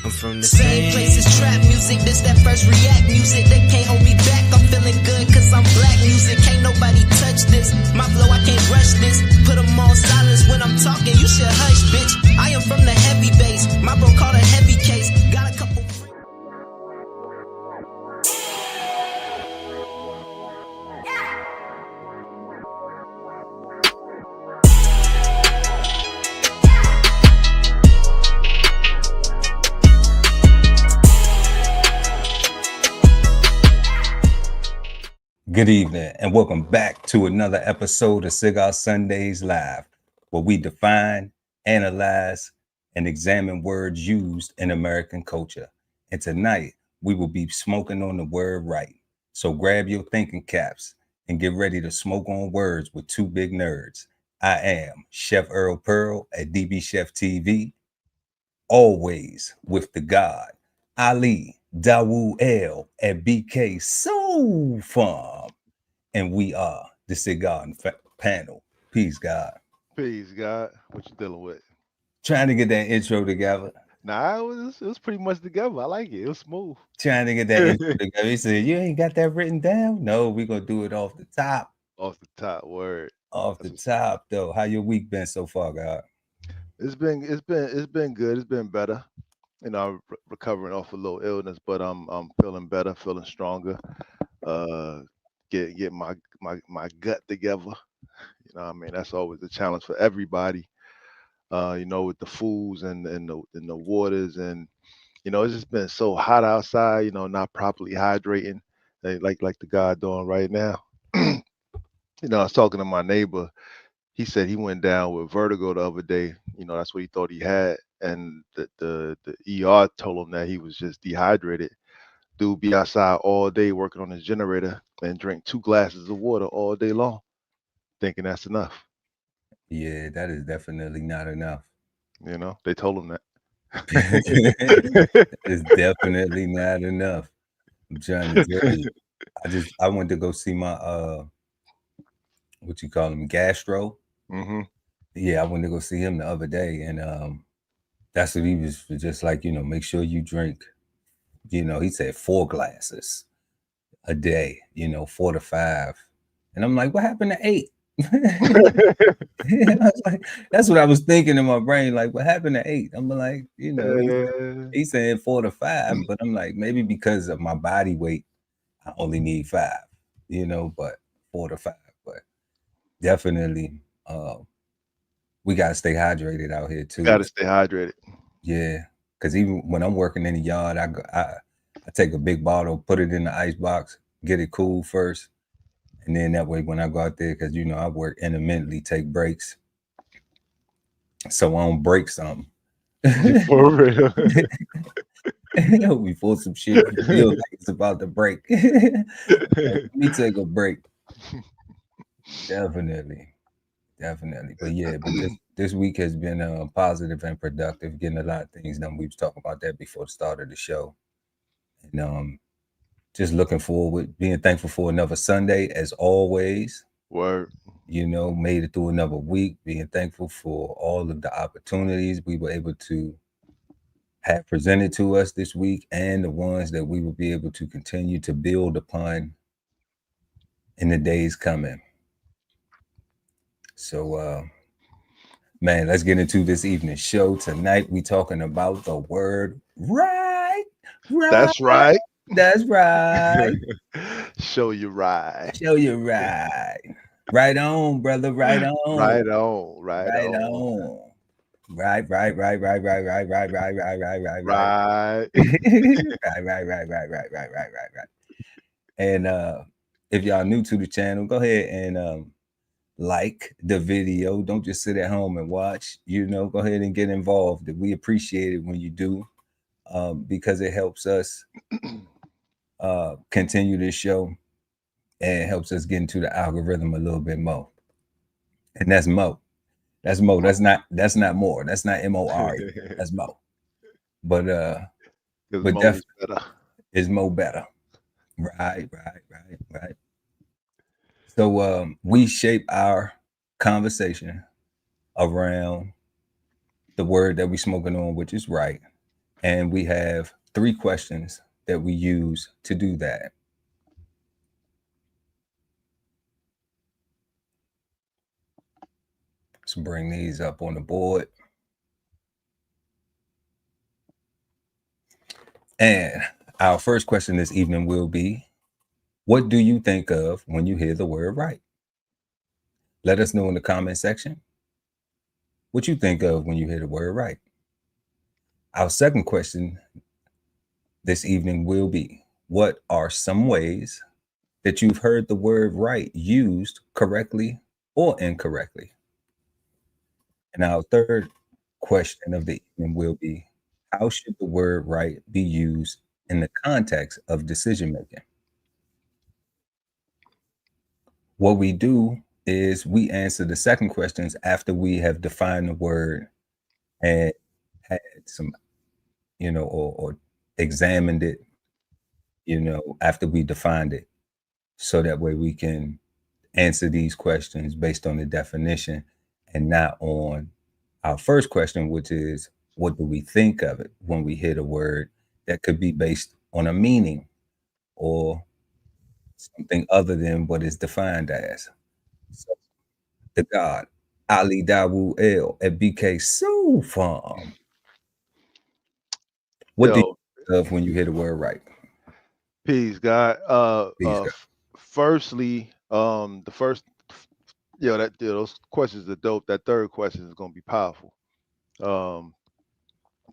I'm from the Same place as trap music, this that first react music. They can't hold me back, I'm feeling good cause I'm black music. Can't nobody touch this, my flow I can't rush this. Put them on silence when I'm talking, you should hush bitch. I am from the heavy base, my bro called a heavy case. Got a couple Good evening and welcome back to another episode of Cigar Sundays Live, where we define, analyze, and examine words used in American culture. And tonight, we will be smoking on the word right. So grab your thinking caps and get ready to smoke on words with two big nerds. I am Chef Earl Pearl at DBCHEFTV, always with the God, Ali Dawood L at BK Soul Farm. And we are the Cigarden Panel. Peace, God. Peace, God. What you dealing with? Trying to get that intro together. Nah, it was pretty much together. I like it. It was smooth. Trying to get that intro together. He said, you ain't got that written down? No, we're going to do it off the top. Off the top, word. Off the top, though. How your week been so far, God? It's been good. It's been better. You know, I'm recovering off a little illness, but I'm feeling better, feeling stronger. Get my gut together. You know what I mean? That's always a challenge for everybody. You know, with the foods and the waters, and you know, it's just been so hot outside, you know, not properly hydrating, like the guy doing right now. You know, I was talking to my neighbor. He said he went down with vertigo the other day. You know, that's what he thought he had. And the ER told him that he was just dehydrated. Dude be outside all day working on his generator and drink 2 glasses of water all day long, thinking that's enough. Yeah, that is definitely not enough. You know, they told him that. It's definitely not enough. I'm trying to tell you. I went to go see my what you call him, gastro. Mm-hmm. Yeah, I went to go see him the other day, and that's what he was just like, you know, make sure you drink, you know, he said 4 glasses a day, you know, 4 to 5. And I'm like, what happened to 8? I was like, that's what I was thinking in my brain. Like, what happened to 8? I'm like, you know, he said 4 to 5, but I'm like, maybe because of my body weight, I only need 5, you know, but 4 to 5. But definitely, we gotta stay hydrated out here too. Gotta stay hydrated. Yeah, because even when I'm working in the yard, I take a big bottle, put it in the ice box, get it cool first. And then that way, when I go out there, because, you know, I work intermittently, take breaks. So I don't break something. For real. Before some shit feels like it's about to break. Let me take a break. Definitely. But yeah, but this week has been positive and productive, getting a lot of things done. We was talking about that before the start of the show. And just looking forward, being thankful for another Sunday, as always. Word. You know, made it through another week, being thankful for all of the opportunities we were able to have presented to us this week, and the ones that we will be able to continue to build upon in the days coming. So, man, let's get into this evening's show. Tonight, we talking about the word right. That's right. That's right. Show you right. Show you right. Right on, brother. Right on. Right on. Right on. Right. Right. And if y'all new to the channel, go ahead and like the video. Don't just sit at home and watch. You know, go ahead and get involved. We appreciate it when you do, because it helps us continue this show and helps us get into the algorithm a little bit more. And that's Mo. That's Mo. That's not more. That's not MOR. That's Mo. But definitely is Mo better. Right. So we shape our conversation around the word that we're smoking on, which is right. And we have 3 questions that we use to do that. Let's bring these up on the board. And our first question this evening will be, what do you think of when you hear the word right? Let us know in the comment section what you think of when you hear the word right. Our second question this evening will be, what are some ways that you've heard the word right used correctly or incorrectly? And our third question of the evening will be, how should the word right be used in the context of decision making? What we do is we answer the second questions after we have defined the word and had some, or examined it, after we defined it. So that way we can answer these questions based on the definition and not on our first question, which is, what do we think of it when we hear the word that could be based on a meaning or something other than what is defined as. So, the God, Ali Dawu El at BK Soul Farm. What do Yo, you think of when you hear the word right? peace, God. Peace, God. Firstly, the first, those questions are dope. That third question is gonna be powerful. Um,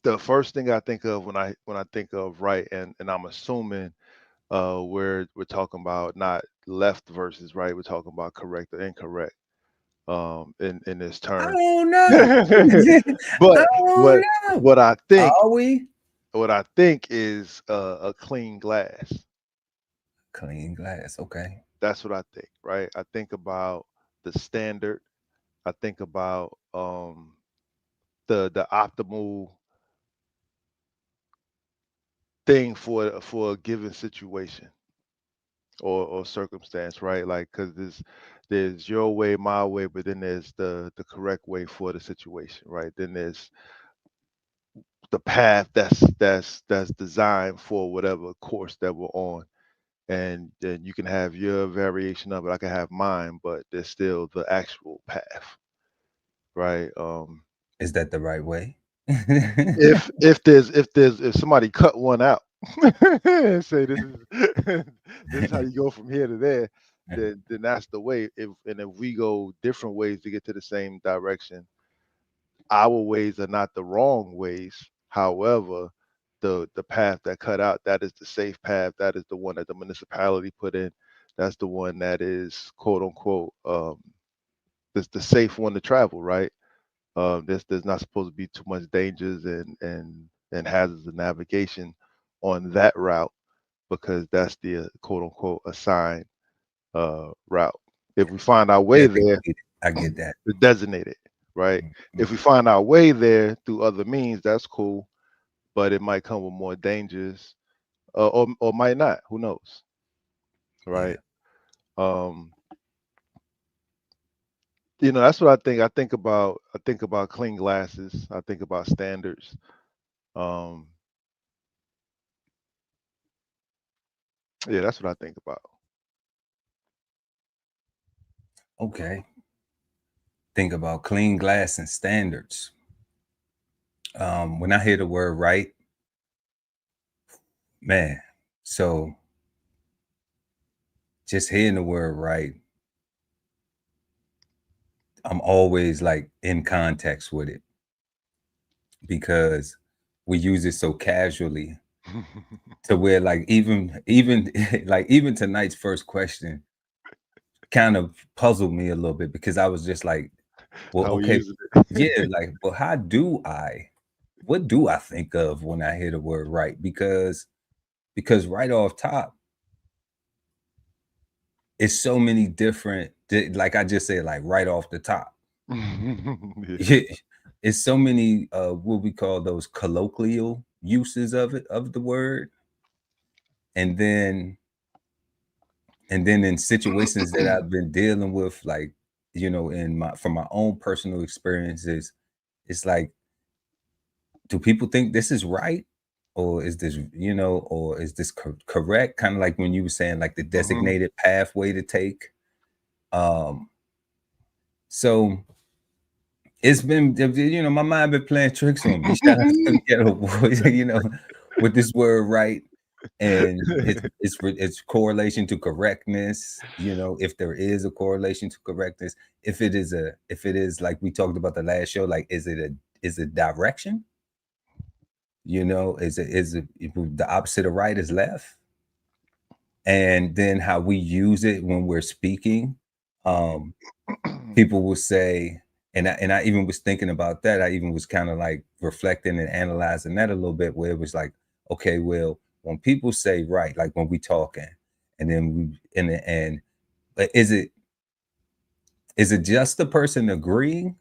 the first thing I think of when I think of right, and I'm assuming we're talking about not left versus right. We're talking about correct or incorrect. In this I term. don't know. I But don't know. what I think Are we? is a clean glass. Clean glass. Okay. That's what I think, right? I think about the standard. I think about the optimal thing for a given situation or circumstance, right? Like, because there's your way, my way, but then there's the correct way for the situation, right? Then there's the path that's designed for whatever course that we're on, and then you can have your variation of it. I can have mine, but there's still the actual path, right? Is that the right way? If somebody cut one out and say this is this is how you go from here to there, then that's the way. If we go different ways to get to the same direction, our ways are not the wrong ways. However, the path that cut out, that is the safe path. That is the one that the municipality put in. That's the one that is quote unquote the safe one to travel, right? There's not supposed to be too much dangers and hazards of navigation on that route, because that's the quote unquote assigned route. If we find our way there, I get that. it's designated, right? Mhm. If we find our way there through other means, that's cool, but it might come with more dangers, or might not. Who knows, Yeah. right? Um, that's what I think. I think about clean glasses. I think about standards. Um, yeah, that's what I think about. Okay. Think about clean glass and standards. When I hear the word right, man, so just hearing the word right, I'm always like in context with it because we use it so casually to where like even like even tonight's first question kind of puzzled me a little bit because I was just like, well, How we okay, using yeah, it? like, but what do I think of when I hear the word right? Because right off top, it's so many different, like I just said, like right off the top. Yeah. Yeah, it's so many what we call those colloquial uses of the word. And then in situations that I've been dealing with, like, in my from my own personal experiences, it's like, do people think this is right? or is this, or is this correct? Kind of like when you were saying like the Mm-hmm. designated pathway to take. So it's been, my mind been playing tricks on me. Shout out to the Ghetto Boys, with this word right, and it's correlation to correctness. If there is a correlation to correctness, if it is like we talked about the last show, like is it direction? Is it the opposite of right is left? And then how we use it when we're speaking. People will say, and I even was thinking about that. I even was kind of like reflecting and analyzing that a little bit, where it was like, okay, well, when people say right, like when we talking, and then but is it just the person agreeing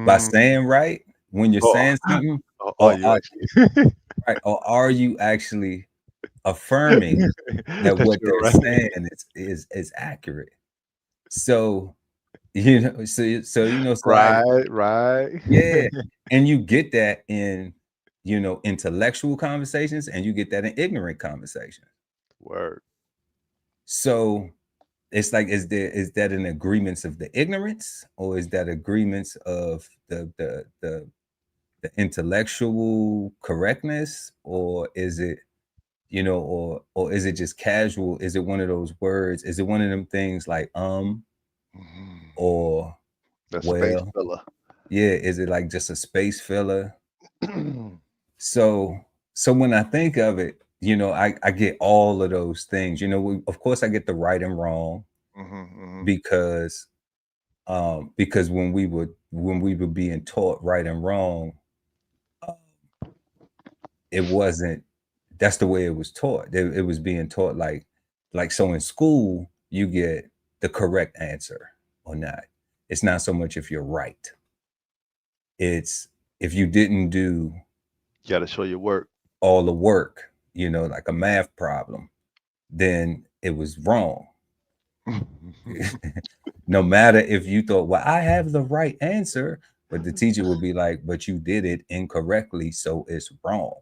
by saying right when you're Oh, saying something, oh, or you actually are you actually affirming that that what you're they're right. saying is accurate? So so Right. yeah, and you get that in intellectual conversations, and you get that in ignorant conversations. Word. So it's like, is that an agreements of the ignorance, or is that agreements of the intellectual correctness, or is it or is it just casual? Is it one of those words? Is it one of them things like Mhm. or That space well? filler. Yeah, is it like just a space filler? So when I think of it, I get all of those things. Of course I get the right and wrong, Mhm. because when we were being taught right and wrong, uh, it wasn't that's the way it was taught. It was being taught like so in school you get the correct answer or not. It's not so much if you're right. It's if you didn't do You got to show your work. all the work, like a math problem, then it was wrong. No matter if you thought, well, I have the right answer, but the teacher would be like, but you did it incorrectly, so it's wrong.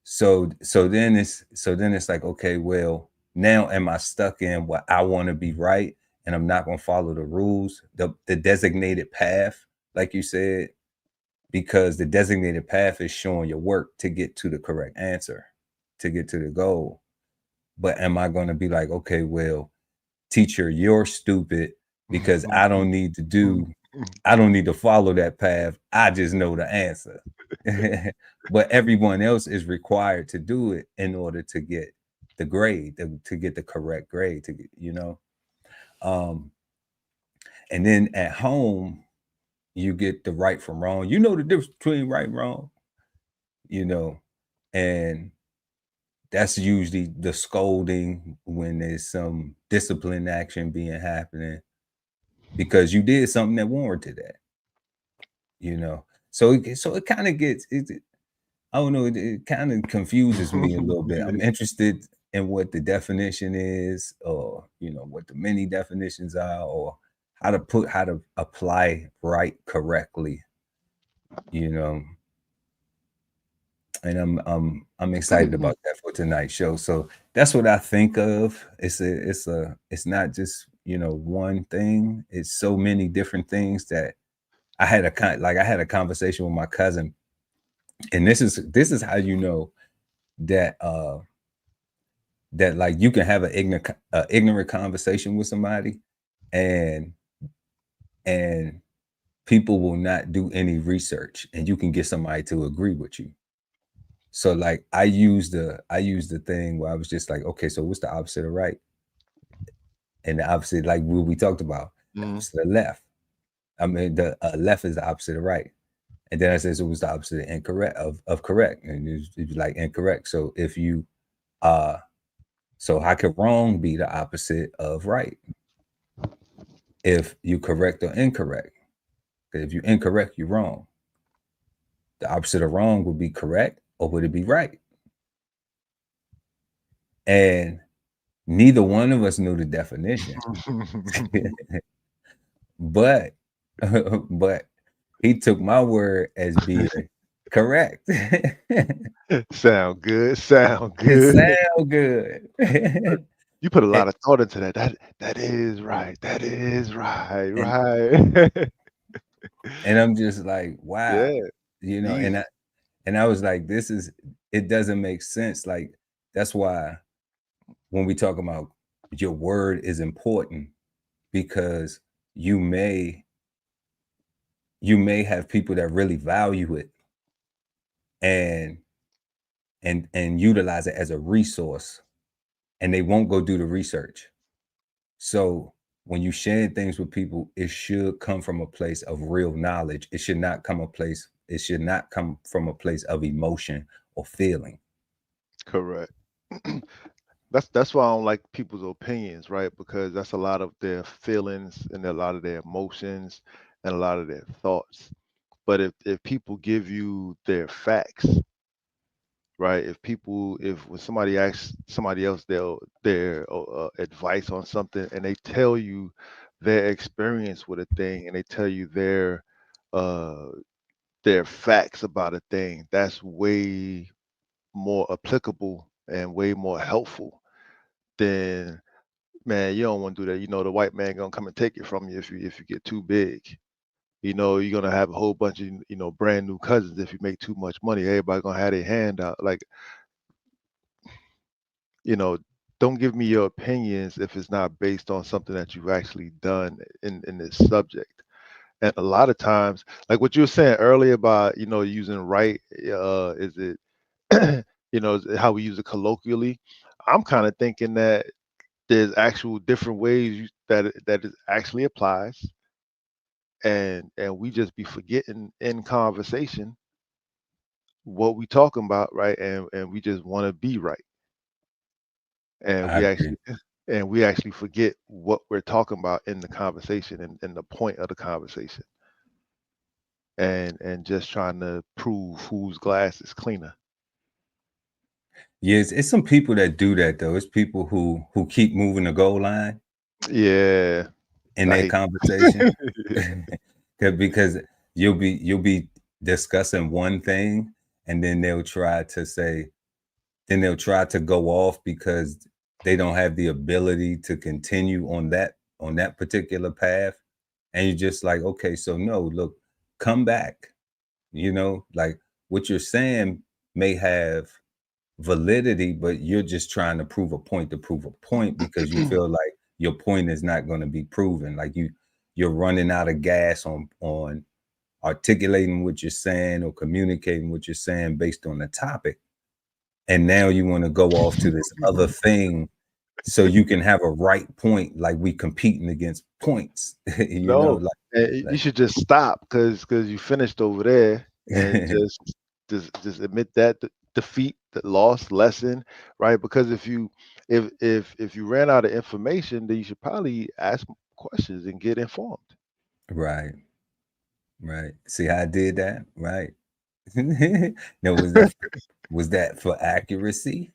So then it's like, okay, well, now am I stuck in what I want to be right, and I'm not going to follow the rules, the designated path, like you said, because the designated path is showing your work to get to the correct answer, to get to the goal. But am I going to be like, okay, well, teacher, you're stupid because I don't need to follow that path. I just know the answer. But everyone else is required to do it in order to get the grade, to get the correct grade, to get. Um, and then at home, you get the right from wrong. You know the difference between right and wrong, you know, and that's usually the scolding when there's some discipline action being happening because you did something that warranted that. So it kind of gets I don't know, it kind of confuses me a little bit. I'm interested in what the definition is, or what the many definitions are, or how to apply right correctly, you know. And I'm excited about that for tonight's show. So that's what I think of. It's not just one thing. It's so many different things that I had a conversation with my cousin, and this is how you know that that like you can have an ignorant conversation with somebody, and and people will not do any research, and you can get somebody to agree with you. So like I used the thing where I was just like, okay, so what's the opposite of right? And the opposite, like what we talked about, the Mhm. opposite of left. I mean, the left is the opposite of right. And then I said, so what's the opposite of incorrect of correct? And it's like incorrect. So if you so how could wrong be the opposite of right? If you correct or incorrect. 'Cause if you incorrect, you're wrong. The opposite of wrong would be correct, or would it be right? And neither one of us knew the definition. But but he took my word as being Correct. Sound good. Sound It good. sound good. You put a And lot of thought into that. That is right. That is right. Right. and I'm just like, wow, Yeah. you know, Easy. and I was like, it doesn't make sense. Like, that's why when we talk about your word is important, because you may have people that really value it and and utilize it as a resource, and they won't go do the research. So when you share things with people, it should come from a place of real knowledge. It should not come from a place of emotion or feeling. Correct. That's why I don't like people's opinions, right? Because that's a lot of their feelings and a lot of their emotions and a lot of their thoughts. But if people give you their facts, right? If when somebody asks somebody else their advice on something, and they tell you their experience with a thing, and they tell you uh their facts about a thing, that's way more applicable and way more helpful than, man, you don't want to do that. You know, the white man gonna come and take it from you if you get too big. You know, you're gonna have a whole bunch of, brand new cousins if you make too much money. Everybody gonna have their hand out. Like, you know, don't give me your opinions if it's not based on something that you've actually done in this subject. And a lot of times, like what you were saying earlier about, using right, is it, how we use it colloquially. I'm kind of thinking that there's actual different ways that it actually applies, and we just be forgetting in conversation what we talking about, right? And we just want to be right, and I we agree. actually and we actually forget what we're talking about in the conversation, and the point of the conversation, and just trying to prove whose glass is cleaner. Yes, it's some people that do that though. It's people who keep moving the goal line Yeah, in I their hate. conversation. Because you'll be discussing one thing, and then they'll try to go off because they don't have the ability to continue on that particular path. And you're just like, okay, so no, look, come back. Like, what you're saying may have validity, but you're just trying to prove a point because you feel like your point is not going to be proven. Like, you're running out of gas on articulating what you're saying or communicating what you're saying based on the topic. And now you want to go off to this other thing so you can have a right point, like we competing against points. No, Like, you like should just stop because you finished over there, and just admit that defeat, the loss, lesson, right? Because if you ran out of information, then you should probably ask questions and get informed. right, right. See how I did that? Right. Now, was that for accuracy?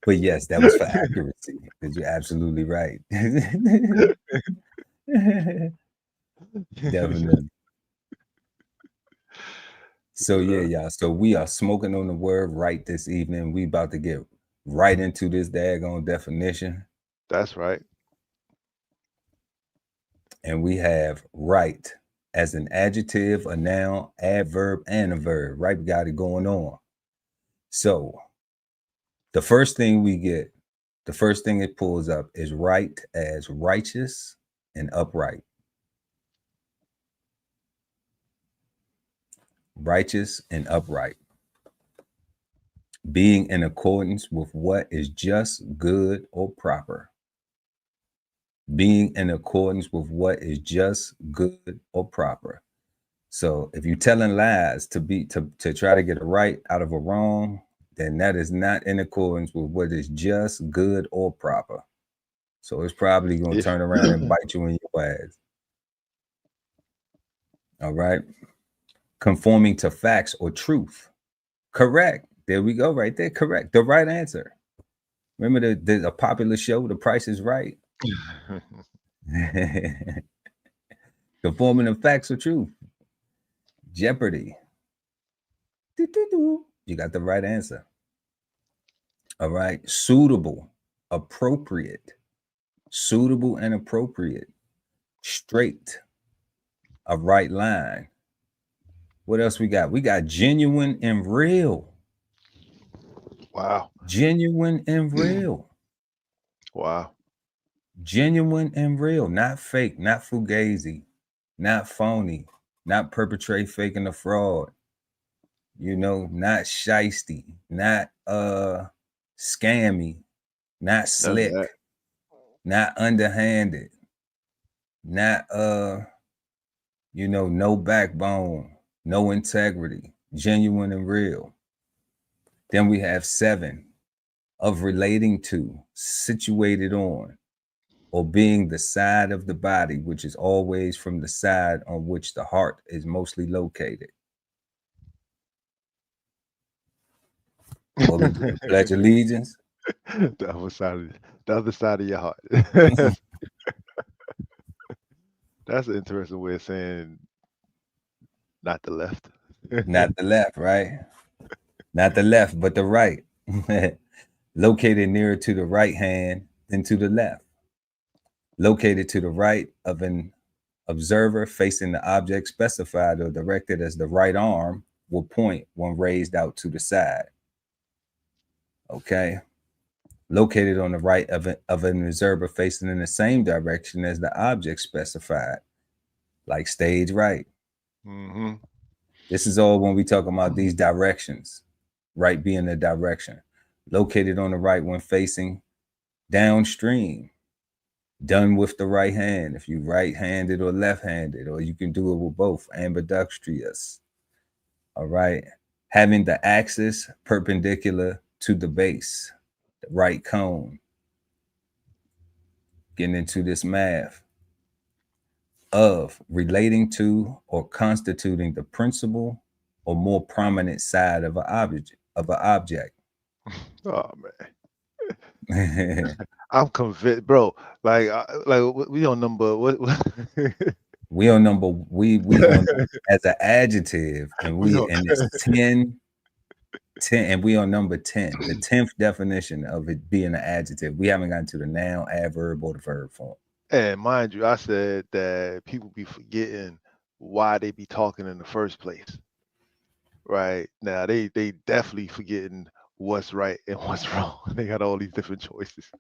But yes, that was for accuracy, because you're absolutely right. Definitely. So yeah, Uh, y'all. So we are smoking on the word right this evening. We about to get right into this daggone definition. that's right. And we have right as an adjective, a noun, adverb, and a verb. Right, we got it going on. So the first thing it pulls up is right as righteous and upright. Righteous and upright. Being in accordance with what is just, good, or proper. Being in accordance with what is just, good, or proper. So if you're telling lies to try to get a right out of a wrong, then that is not in accordance with what is just, good, or proper. So it's probably going to Yeah. turn around and bite you in your ass. All right. Conforming to facts or truth. Correct. There we go, right there. Correct. The right answer. Remember the popular show, The Price is Right? Conforming to facts or truth. Jeopardy. You got the right answer. All right. Suitable, appropriate, suitable and appropriate, straight, a right line. What else we got? We got genuine and real. Wow. Genuine and real. Wow. Genuine and real, not fake, not fugazi, not phony, not perpetrate faking a fraud, not shisty, not scammy, not None of slick, that. not underhanded, not no backbone, no integrity, genuine and real. Then we have 7 of relating to, situated on, or being the side of the body, which is always from the side on which the heart is mostly located. What we do? Pledge allegiance. The other side of your heart. That's an interesting way of saying not the left. Not the left, right? Not the left, but the right. Located nearer to the right hand than to the left. Located to the right of an observer facing the object specified or directed as the right arm will point when raised out to the side. Okay. Located on the right of an observer facing in the same direction as the object specified, like stage right. Mm-hmm. This is all when we talk about these directions, right being the direction. Located on the right when facing downstream, done with the right hand, if you right-handed or left-handed, or you can do it with both, ambidextrous. All right. Having the axis perpendicular to the base, the right cone. Getting into this math. Of relating to or constituting the principal or more prominent side of an object. Oh man. I'm convinced, bro. Like we on number what? we on as an adjective, and and it's 10, and we on number 10, the 10th definition of it being an adjective. We haven't gotten to the noun, adverb, or the verb form. And mind you, I said that people be forgetting why they be talking in the first place. Right now, they definitely forgetting what's right and what's wrong. They got all these different choices.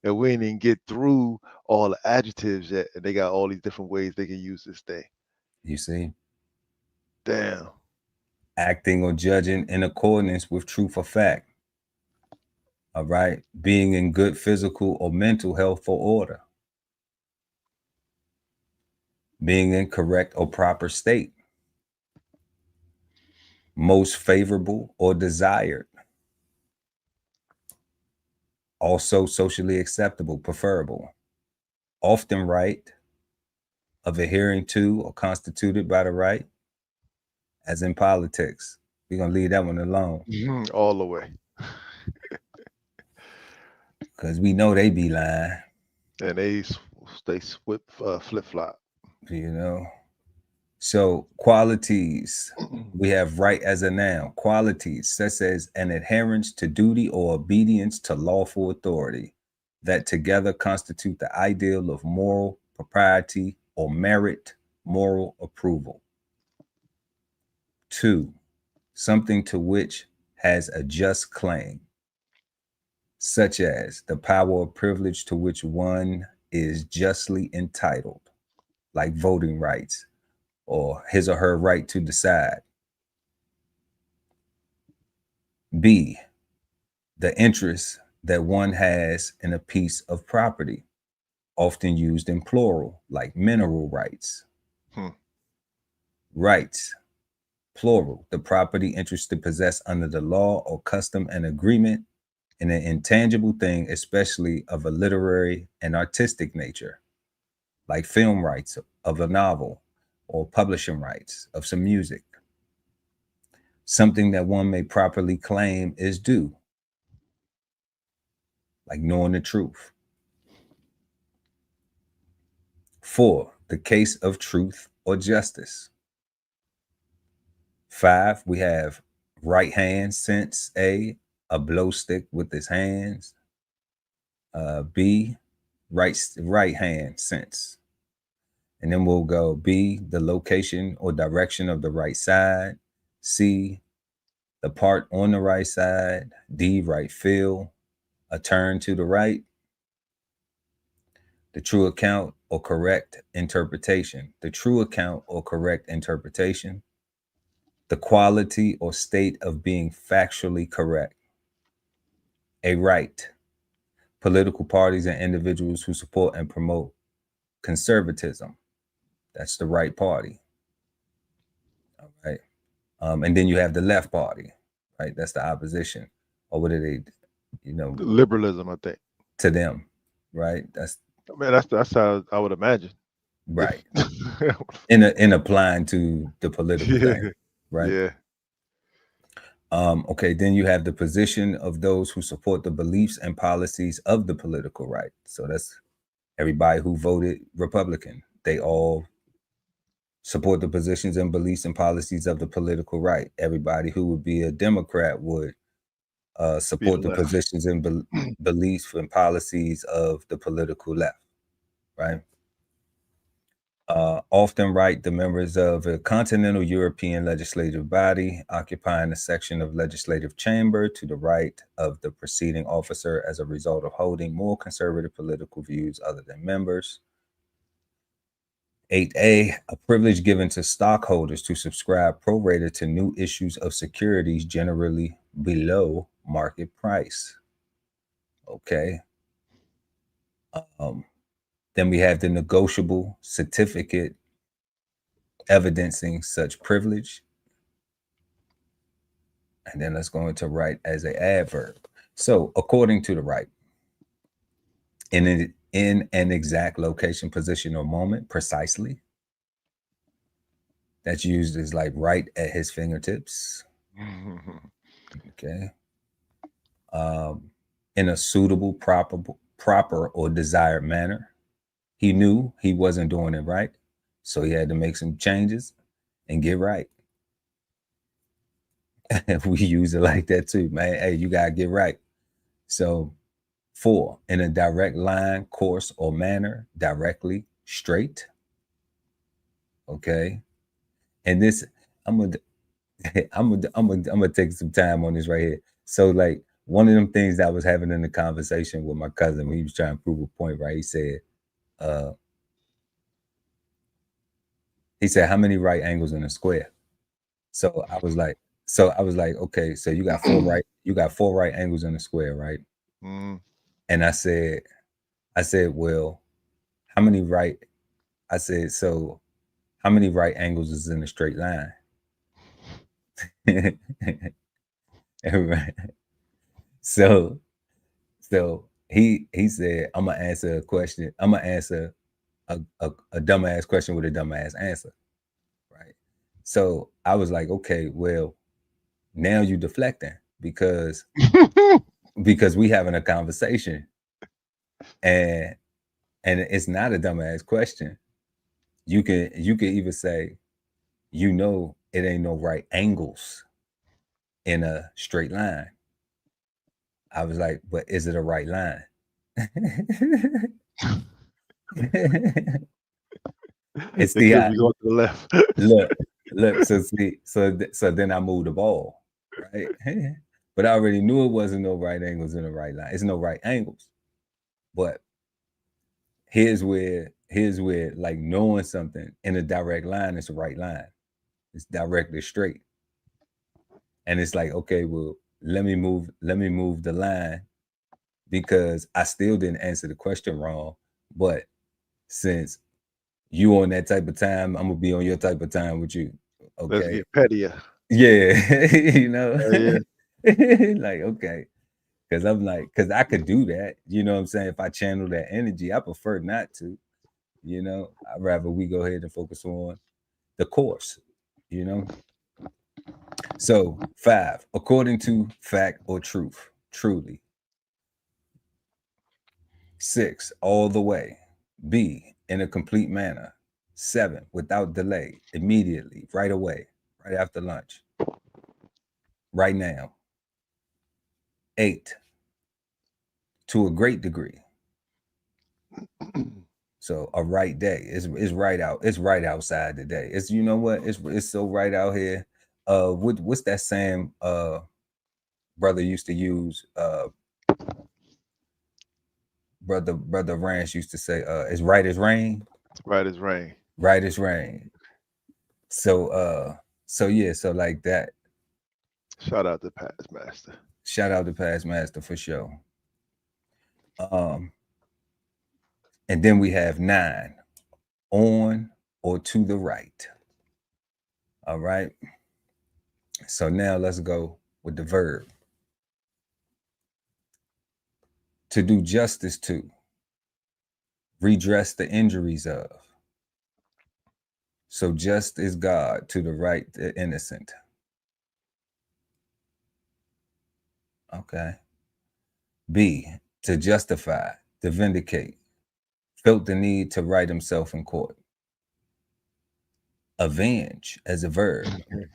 And we didn't even get through all the adjectives yet, and they got all these different ways they can use this thing. You see? Damn. Acting or judging in accordance with truth or fact. All right. Being in good physical or mental health or order. Being in correct or proper state. Most favorable or desired. Also socially acceptable, preferable. Often right, of adhering to or constituted by the right, as in politics. We're going to leave that one alone. All the way. Because we know they be lying. And they flip-flop. So qualities, we have right as a noun. Qualities such as an adherence to duty or obedience to lawful authority that together constitute the ideal of moral propriety or merit moral approval. 2, something to which has a just claim, such as the power or privilege to which one is justly entitled, like voting rights or his or her right to decide. B, the interest that one has in a piece of property, often used in plural, like mineral rights. Rights, plural, the property interest to possess under the law or custom and agreement in an intangible thing, especially of a literary and artistic nature, like film rights of a novel or publishing rights of some music. Something that one may properly claim is due, like knowing the truth. 4, the case of truth or justice. 5, we have right hand sense. A blow stick with his hands. B, right hand sense. And then we'll go B, the location or direction of the right side. C, the part on the right side. D, right feel, a turn to the right. The true account or correct interpretation. The true account or correct interpretation. The quality or state of being factually correct. A right. Political parties and individuals who support and promote conservatism. That's the right party. All right. And then you have the left party, right? That's the opposition. Or what are they, Liberalism, I think. to them, right? That's how I would imagine. Right. in applying to the political thing, right? Yeah. Okay, then you have the position of those who support the beliefs and policies of the political right. So that's everybody who voted Republican. They all support the positions and beliefs and policies of the political right. Everybody who would be a Democrat would support the positions and beliefs and policies of the political left, right? Often right, the members of a continental European legislative body occupying a section of legislative chamber to the right of the preceding officer as a result of holding more conservative political views other than members. 8A, a privilege given to stockholders to subscribe prorated to new issues of securities generally below market price. Okay. Then we have the negotiable certificate evidencing such privilege. And then let's go into right as an adverb. So according to the right, in an exact location, position, or moment, precisely. That's used as like right at his fingertips. Okay. In a suitable, proper or desired manner. He knew he wasn't doing it right, so he had to make some changes and get right. We use it like that too, man. Hey, you gotta get right. So 4, in a direct line, course, or manner, directly, straight. Okay. And this, I'm gonna take some time on this right here. So like one of them things that I was having in the conversation with my cousin when he was trying to prove a point, right? He said, how many right angles in a square? So I was like, okay, so you got 4 right angles in a square, right? Mm. And I said, well, how many right angles is in a straight line? Right. So he said, I'm gonna answer a question. I'm gonna answer a dumbass question with a dumbass answer. Right. So I was like, okay, well, now you deflecting because we having a conversation. And it's not a dumbass question. You can even say, it ain't no right angles in a straight line. I was like, but is it a right line? It's it could be going to the left. look. So then I moved the ball, right? But I already knew it wasn't no right angles in a right line. It's no right angles. But here's where like knowing something in a direct line is a right line. It's directly straight. And it's like, okay, well, let me move the line because I still didn't answer the question wrong. But since you on that type of time, I'm gonna be on your type of time with you. Okay. Let's get pettier. Yeah. Yeah. Like, okay. Because I could do that. You know what I'm saying? If I channel that energy, I prefer not to. I'd rather we go ahead and focus on the course, So 5, according to fact or truth, truly. 6, all the way. B, in a complete manner. 7, without delay, immediately, right away, right after lunch. right now. 8, to a great degree. So a right day is right out. It's right outside today. It's, you know what? It's so right out here. What's that saying brother used to use? Brother Rance used to say, it's right as rain. Right as rain. Right as rain. So yeah, so like that. Shout out to Past Master. Shout out to Past Master for sure. And then we have 9, on or to the right. All right. So now let's go with the verb. To do justice to, redress the injuries of. So just is God, to the right, the innocent. Okay. B, to justify, to vindicate, felt the need to right himself in court. Avenge as a verb.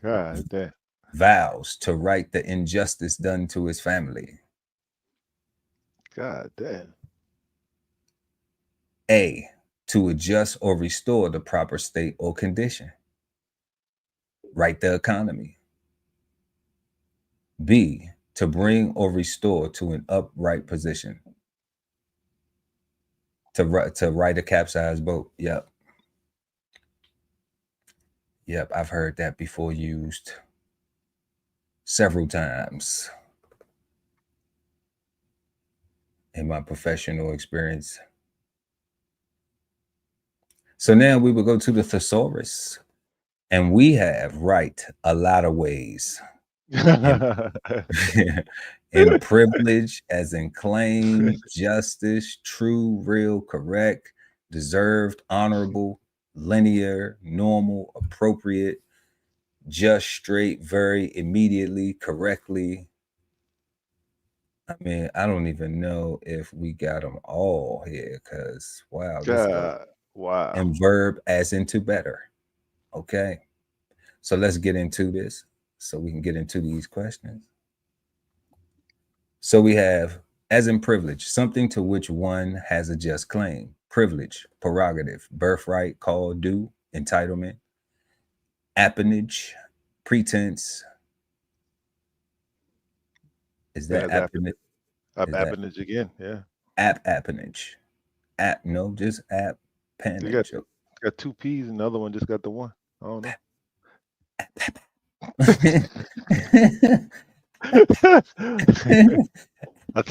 God damn. Vows to right the injustice done to his family. God damn. A, to adjust or restore the proper state or condition. Right the economy. B, to bring or restore to an upright position. To right a capsized boat. Yep. Yep, I've heard that before used several times in my professional experience. So now we will go to the thesaurus, and we have right a lot of ways. In privilege, as in claim, justice, true, real, correct, deserved, honorable, linear, normal, appropriate, just, straight, very, immediately, correctly. I mean, I don't even know if we got them all here, because wow, God, wow. And verb as into better. Okay, so let's get into this so we can get into these questions. So we have, as in privilege, something to which one has a just claim. Privilege, prerogative, birthright, call, due, entitlement. Appanage, pretense. Is that appanage? Appanage again, yeah. Appanage. No, just appanage. You got 2 P's and the other one just got the 1. I don't know. I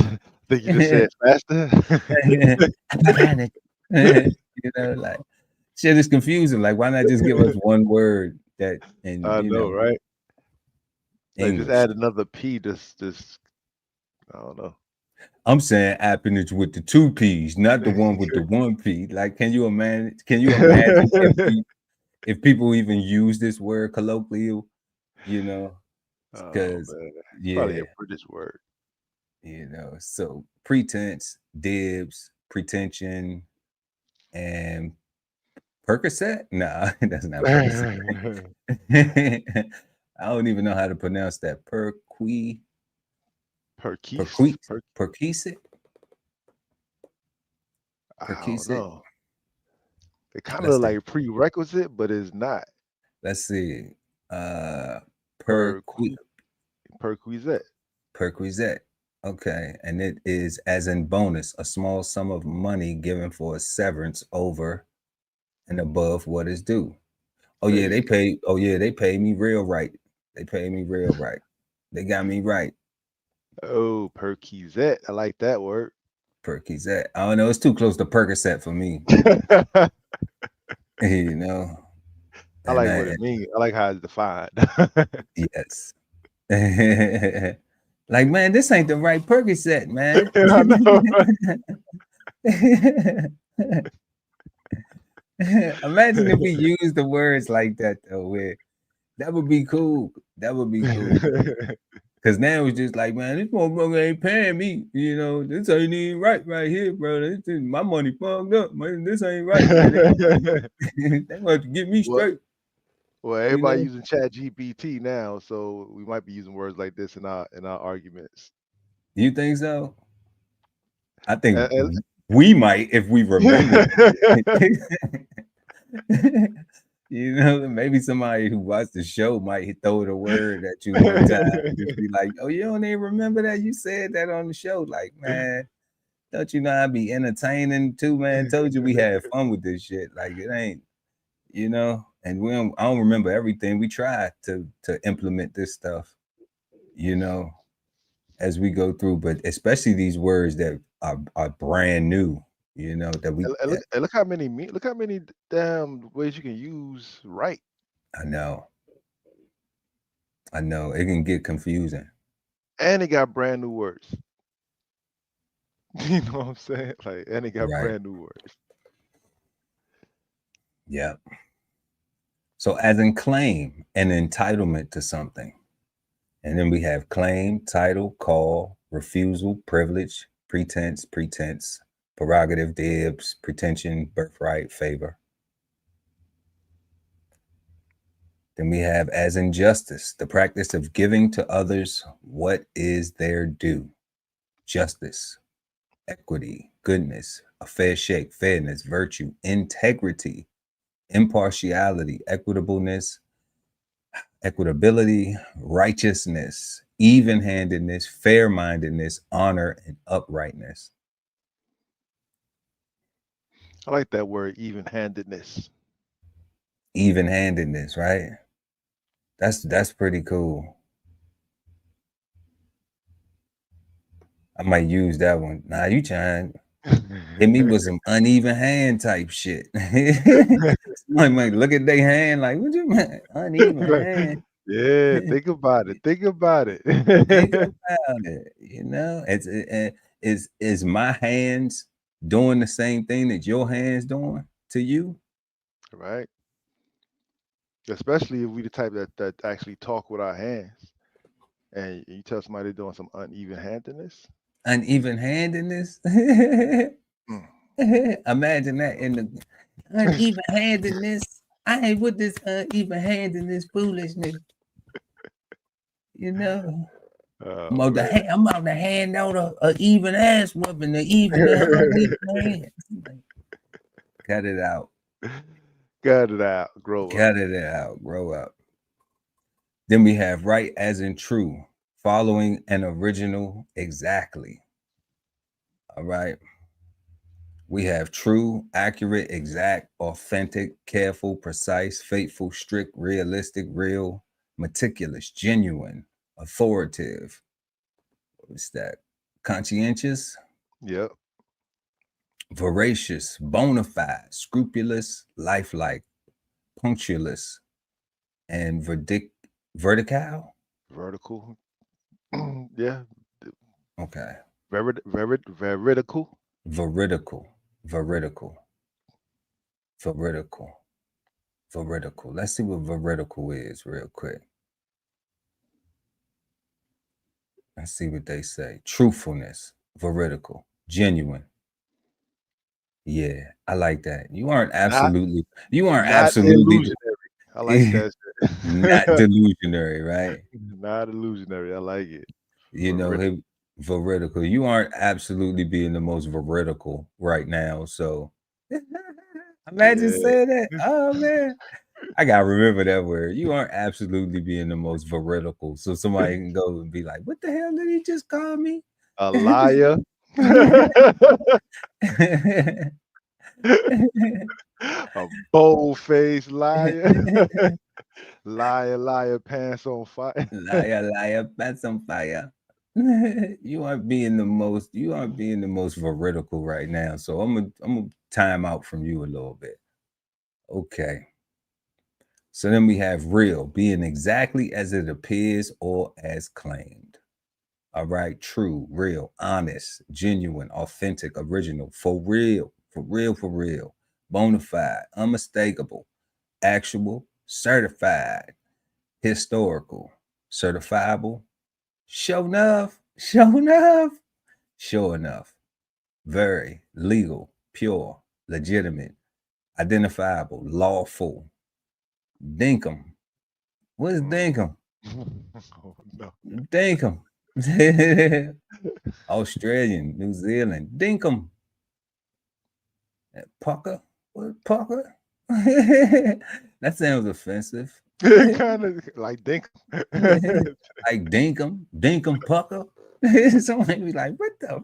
think you just said faster. You know, like shit is confusing. Like, why not just give us one word that? And I know, right? Like, just add another P. Just I don't know. I'm saying appanage with the 2 P's, not the one with the 1 P. Like, can you imagine? Can you imagine if people even use this word colloquially? You know, because probably a British word. You know, so pretense, dibs, pretension, and Percocet? Nah, that's not Percocet. I don't even know how to pronounce that. Perquisite. I don't know. It kind of like prerequisite, but it's not. Let's see. Perquisite. Okay, and it is as in bonus, a small sum of money given for a severance over and above what is due. Oh yeah, they pay. Oh yeah, they pay me real right. They pay me real right. They got me right. Oh, Perquisite. I like that word. Perquisite. I don't know. It's too close to Percocet for me. You know. I like what it means. I like how it's defined. Yes. Like, man, this ain't the right Percocet, man. I know, right? Imagine if we used the words like that, though. That would be cool. That would be cool. Because now it's just like, man, this motherfucker ain't paying me. You know, this ain't even right here, bro. My money fucked up, man. This ain't right. They want to get me straight. Well, You everybody know, using Chat GPT now, so we might be using words like this in our arguments. you think so? I think And- we might if we remember. You know, maybe somebody who watched the show might throw the word at you one time and just be like, "Oh, you don't even remember that you said that on the show?" Like, man, don't you know I'd be entertaining too, man? Told you we had fun with this shit. Like, it ain't, you know. And I don't remember everything. We tried to implement this stuff, you know, as we go through, but especially these words that are brand new, you know, that we. and look how many damn ways you can use right. I know it can get confusing. And it got brand new words. You know what I'm saying? Like, and it got Right. brand new words. Yeah. So as in claim, an entitlement to something. And then we have claim, title, call, refusal, privilege, pretense, prerogative, dibs, pretension, birthright, favor. Then we have as injustice, the practice of giving to others what is their due. Justice, equity, goodness, a fair shake, fairness, virtue, integrity, impartiality, equitableness, equitability, righteousness, even-handedness, fair-mindedness, honor, and uprightness. I like that word, even-handedness. Even-handedness, right? That's pretty cool. I might use that one. Nah, you trying hit me with some uneven hand type shit. Somebody might look at their hand like, what you mean? Uneven hand. Yeah, think about it. Think about it. Think about it. You know, is my hands doing the same thing that your hands doing to you? Right. Especially if we the type that actually talk with our hands, and you tell somebody they're doing some uneven-handedness. Uneven handedness. Mm. Imagine that in the uneven handedness. I ain't with this uneven handedness foolishness. You know, I'm Oh, about to man. I'm about to hand out a even ass whooping to even the uneven hands. Cut it out. Cut it out. Grow up. Cut it out. Grow up. Then we have right as in true, following an original exactly. All right. We have true, accurate, exact, authentic, careful, precise, faithful, strict, realistic, real, meticulous, genuine, authoritative. What's that? Conscientious, Yep. voracious, bona fide, scrupulous, lifelike, punctualist, and vertical. Vertical. Yeah. Okay. Veridical. Veridical. Let's see what veridical is real quick. Let's see what they say. Truthfulness, veridical, genuine. Yeah, I like that. You aren't Not absolutely illusionary. I like that shit. not delusionary, right? Not illusionary. I like it. You know, Veridical. veridical. You aren't absolutely being the most veridical right now. So imagine Yeah. saying that. Oh man. I gotta remember that word. You aren't absolutely being the most veridical. So somebody can go and be like, what the hell did he just call me? A liar. A bold-faced liar. Liar, liar, pants on fire. Liar, that's on fire. You aren't being the most veridical right now. So I'm gonna time out from you a little bit. Okay. So then we have real, being exactly as it appears or as claimed. All right, true, real, honest, genuine, authentic, original, for real, bona fide, unmistakable, actual, certified, historical, certifiable, sure enough, very legal, pure, legitimate, identifiable, lawful, Dinkum. What's dinkum? Oh, no. Dinkum. Australian, New Zealand. Dinkum. Pucker? What pucker? That sounds offensive. Kind of like dink. Like dinkum pucker. Somebody be like, what the?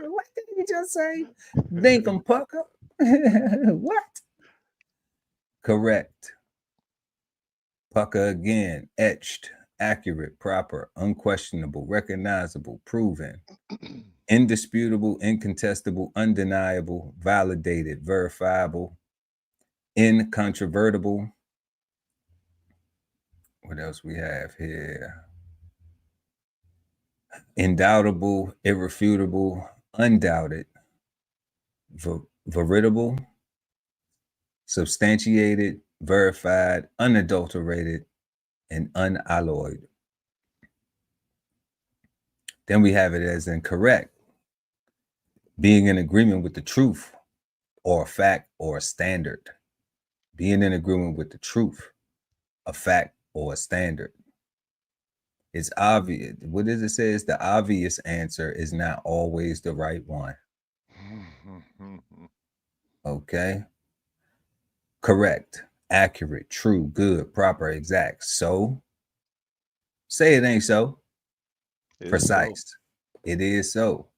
What did you just say? Dinkum pucker. What? Correct. Pucker again. Etched, accurate, proper, unquestionable, recognizable, proven, indisputable, incontestable, undeniable, validated, verifiable, incontrovertible. What else we have here? Indoubtable, irrefutable, undoubted, veritable, substantiated, verified, unadulterated, and unalloyed. Then we have it as incorrect, being in agreement with the truth or a fact or a standard. Being in agreement with the truth, a fact or a standard. It's obvious. What does it say? Is the obvious answer is not always the right one. Okay. Correct, accurate, true, good, proper, exact. So say it ain't so. Precise. It is so.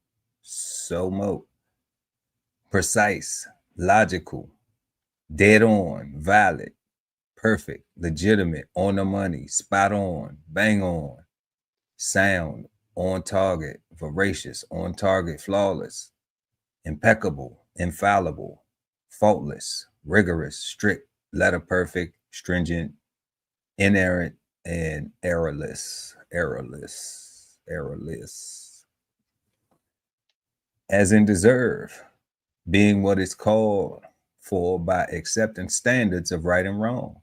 So mo. Precise, logical, dead on, valid, perfect, legitimate, on the money, spot on, bang on, sound, on target, voracious, on target, flawless, impeccable, infallible, faultless, rigorous, strict, letter perfect, stringent, inerrant, and errorless. As in deserve, being what is called for by accepting standards of right and wrong,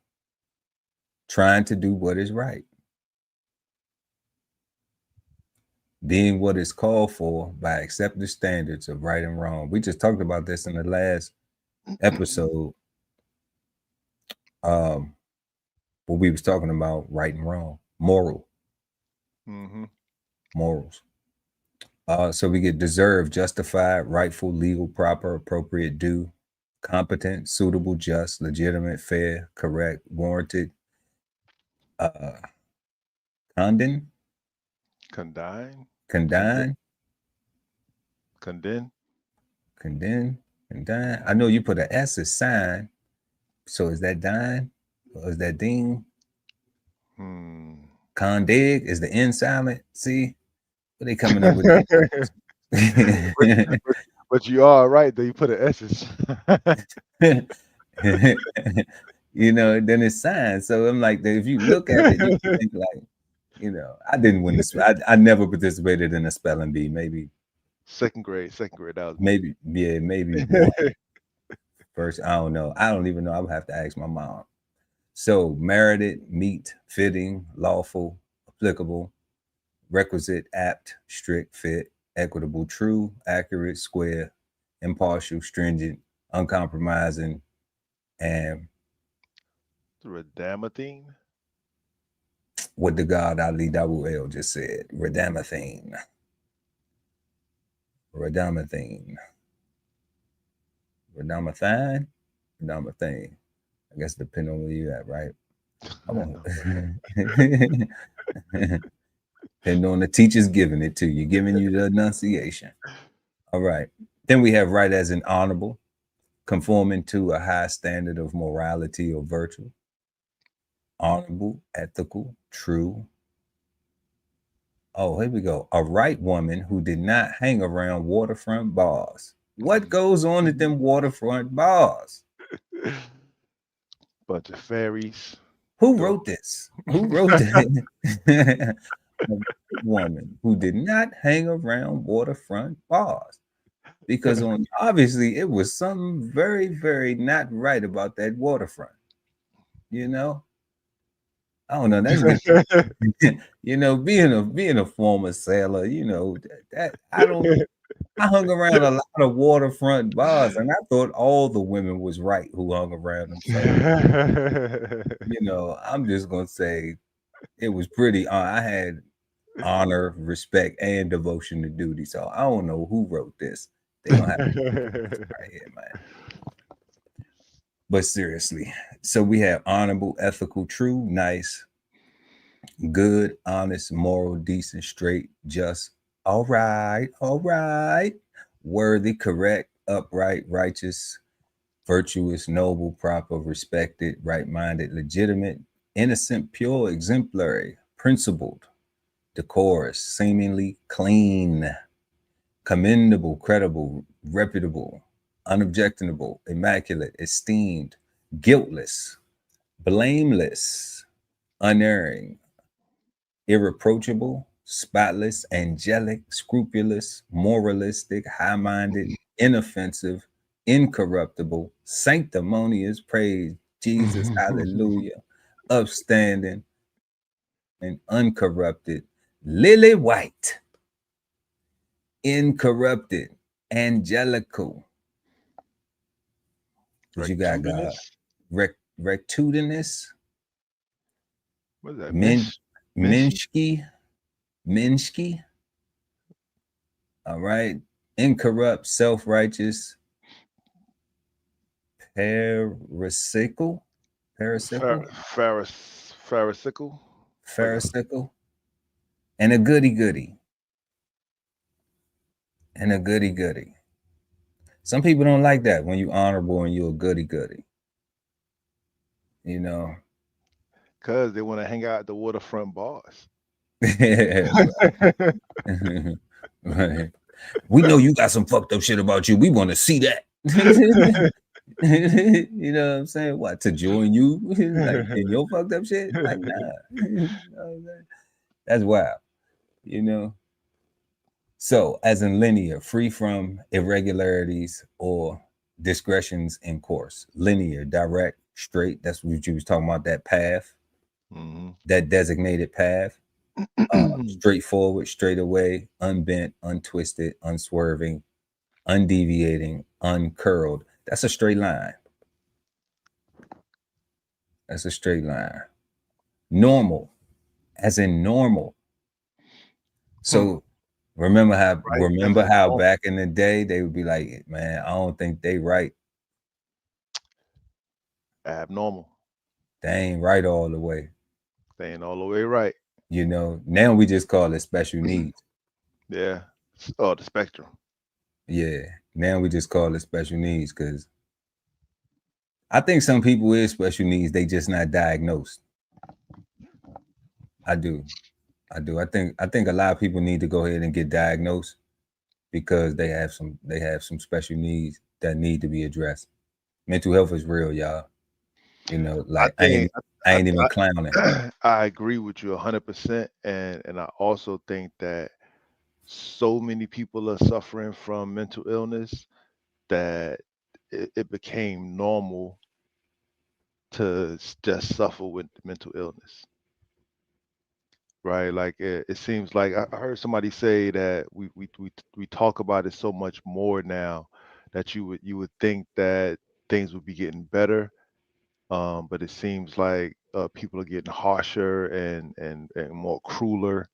trying to do what is right. Being what is called for by accepting standards of right and wrong. We just talked about this in the last episode. What we was talking about, right and wrong, morals. So we get deserved, justified, rightful, legal, proper, appropriate, due, competent, suitable, just, legitimate, fair, correct, warranted, condemn, condemn, I know you put an S as sign. So is that dine or is that ding? Condig is the N silent. See, what they coming up with? but you are right though. You put an S. You know, then it's sign. So I'm like, if you look at it, you think like, you know, I didn't win this. I never participated in a spelling bee. Maybe second grade. That was maybe one. First, I don't know. I don't even know. I would have to ask my mom. So merited, meet, fitting, lawful, applicable, requisite, apt, strict, fit, equitable, true, accurate, square, impartial, stringent, uncompromising, and Redamathine. What the God Ali Double L just said. Redamathine. I guess depending on where you at, right? Depending on the teacher's giving it to you, giving you the enunciation. All right. Then we have right as in honorable, conforming to a high standard of morality or virtue. Honorable, ethical, true. Oh, here we go. A right woman who did not hang around waterfront bars. What goes on at them waterfront bars? Bunch of fairies. Who wrote this? Who wrote this? A woman who did not hang around waterfront bars. Because obviously it was something very, very not right about that waterfront. You know? I don't know. That's you know, being a former sailor, you know, that I don't I hung around a lot of waterfront bars, and I thought all the women was right who hung around them. So, you know, I'm just gonna say it was pretty. I had honor, respect, and devotion to duty. So I don't know who wrote this. They're gonna have to right here, man. But seriously, so we have honorable, ethical, true, nice, good, honest, moral, decent, straight, just, all right, worthy, correct, upright, righteous, virtuous, noble, proper, respected, right-minded, legitimate, innocent, pure, exemplary, principled, decorous, seemingly clean, commendable, credible, reputable, unobjectionable, immaculate, esteemed, guiltless, blameless, unerring, irreproachable, spotless, angelic, scrupulous, moralistic, high minded, inoffensive, incorruptible, sanctimonious, praise Jesus, hallelujah, upstanding, and uncorrupted, lily white, incorrupted, angelical. What you got, God? Rectitudinous, What is that? Minsky. All right. Incorrupt, self-righteous, pharisaical, Pharisaical. and a goody. And a goody. Some people don't like that when you honorable and you're a goody. You know. Because they want to hang out at the waterfront bars. Right. We know you got some fucked up shit about you. We want to see that. You know what I'm saying? What, to join you like in your fucked up shit? Like, nah. You know, that's wild. You know. So, as in linear, free from irregularities or digressions in course. Linear, direct, straight. That's what you was talking about. That path, that designated path. Straightforward, straight away, unbent, untwisted, unswerving, undeviating, uncurled. That's a straight line. Normal, as in normal. So remember how back in the day they would be like, man, I don't think they right. Abnormal. They ain't right all the way. They ain't all the way right. You know, now we just call it special needs. Yeah. Oh, the spectrum. Yeah. Now we just call it special needs because I think some people is special needs. They just not diagnosed. I do. I think a lot of people need to go ahead and get diagnosed because they have some special needs that need to be addressed. Mental health is real, y'all. You know, like I ain't even clowning. I agree with you 100%, and I also think that so many people are suffering from mental illness that it became normal to just suffer with mental illness. Right, like it seems like I heard somebody say that we talk about it so much more now that you would think that things would be getting better, but it seems like people are getting harsher and more crueler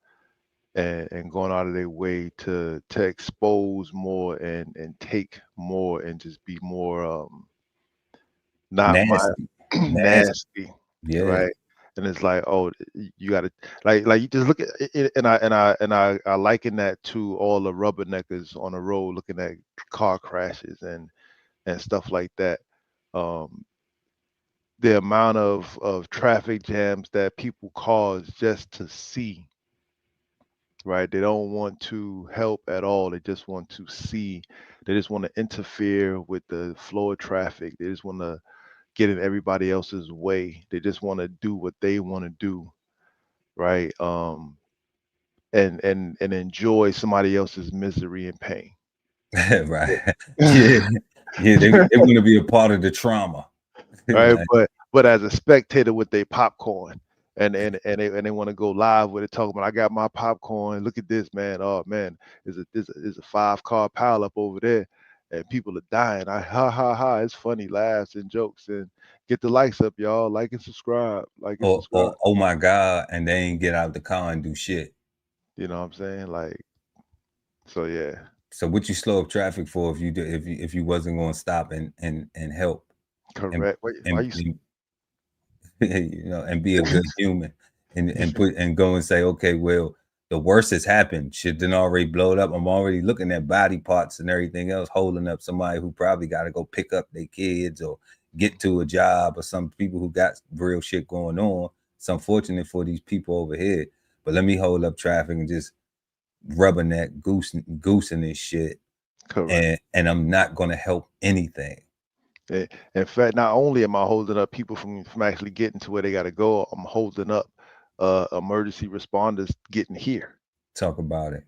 and going out of their way to expose more and take more and just be more not Nasty. nasty, Yeah. right? And it's like, oh, you got to like you just look at it, and I liken that to all the rubberneckers on the road looking at car crashes and stuff like that. The amount of traffic jams that people cause just to see, right? They don't want to help at all. They just want to see. They just want to interfere with the flow of traffic. They just want to get in everybody else's way. They just want to do what they want to do, right? And enjoy somebody else's misery and pain. Right. Yeah. They want to be a part of the trauma. Right. Like, But as a spectator with their popcorn, and they want to go live with it, talking about I got my popcorn. Look at this, man. Oh man, is a 5-car pileup over there, and people are dying. I ha ha ha. It's funny, laughs and jokes, and get the likes up, y'all. Like and subscribe. Like and subscribe. Or oh my God, and they ain't get out the car and do shit. You know what I'm saying? Like, so yeah. So what you slow up traffic for if you wasn't going to stop and help? Correct. And you know, and be a good human and go and say, okay, well, the worst has happened. Shit done already blowed up. I'm already looking at body parts and everything else, holding up somebody who probably got to go pick up their kids or get to a job, or some people who got real shit going on. It's unfortunate for these people over here, but let me hold up traffic and just rubberneck goosing this shit. Correct. And I'm not going to help anything. In fact, not only am I holding up people from actually getting to where they got to go, I'm holding up emergency responders getting here. Talk about it.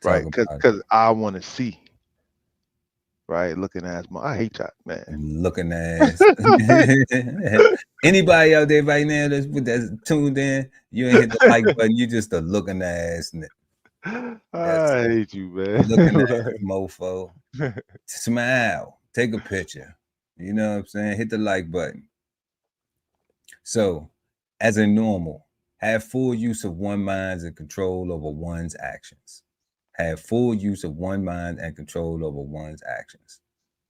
Right, because I want to see. Right, looking ass, I hate y'all, man. Looking ass. Anybody out there right now that's tuned in, you ain't hit the like button. You just a looking ass. I hate you, man. Looking ass mofo. Smile. Take a picture. You know what I'm saying? Hit the like button. So, as a normal, have full use of one's mind and control over one's actions. Have full use of one's mind and control over one's actions.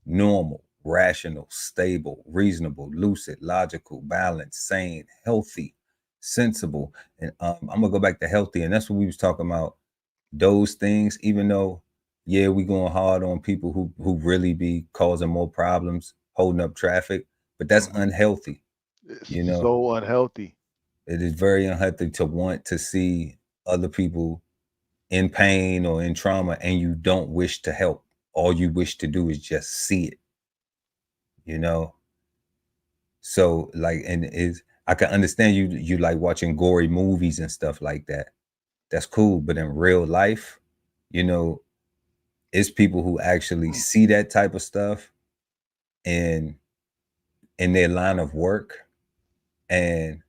Normal, rational, stable, reasonable, lucid, logical, balanced, sane, healthy, sensible. And I'm gonna go back to healthy, and that's what we was talking about. Those things, even though, yeah, we going hard on people who really be causing more problems, holding up traffic, but that's unhealthy. It's you know, so unhealthy. It is very unhealthy to want to see other people in pain or in trauma, and you don't wish to help. All you wish to do is just see it. You know, so like, and I can understand you like watching gory movies and stuff like that. That's cool, but in real life, you know, it's people who actually see that type of stuff in their line of work, and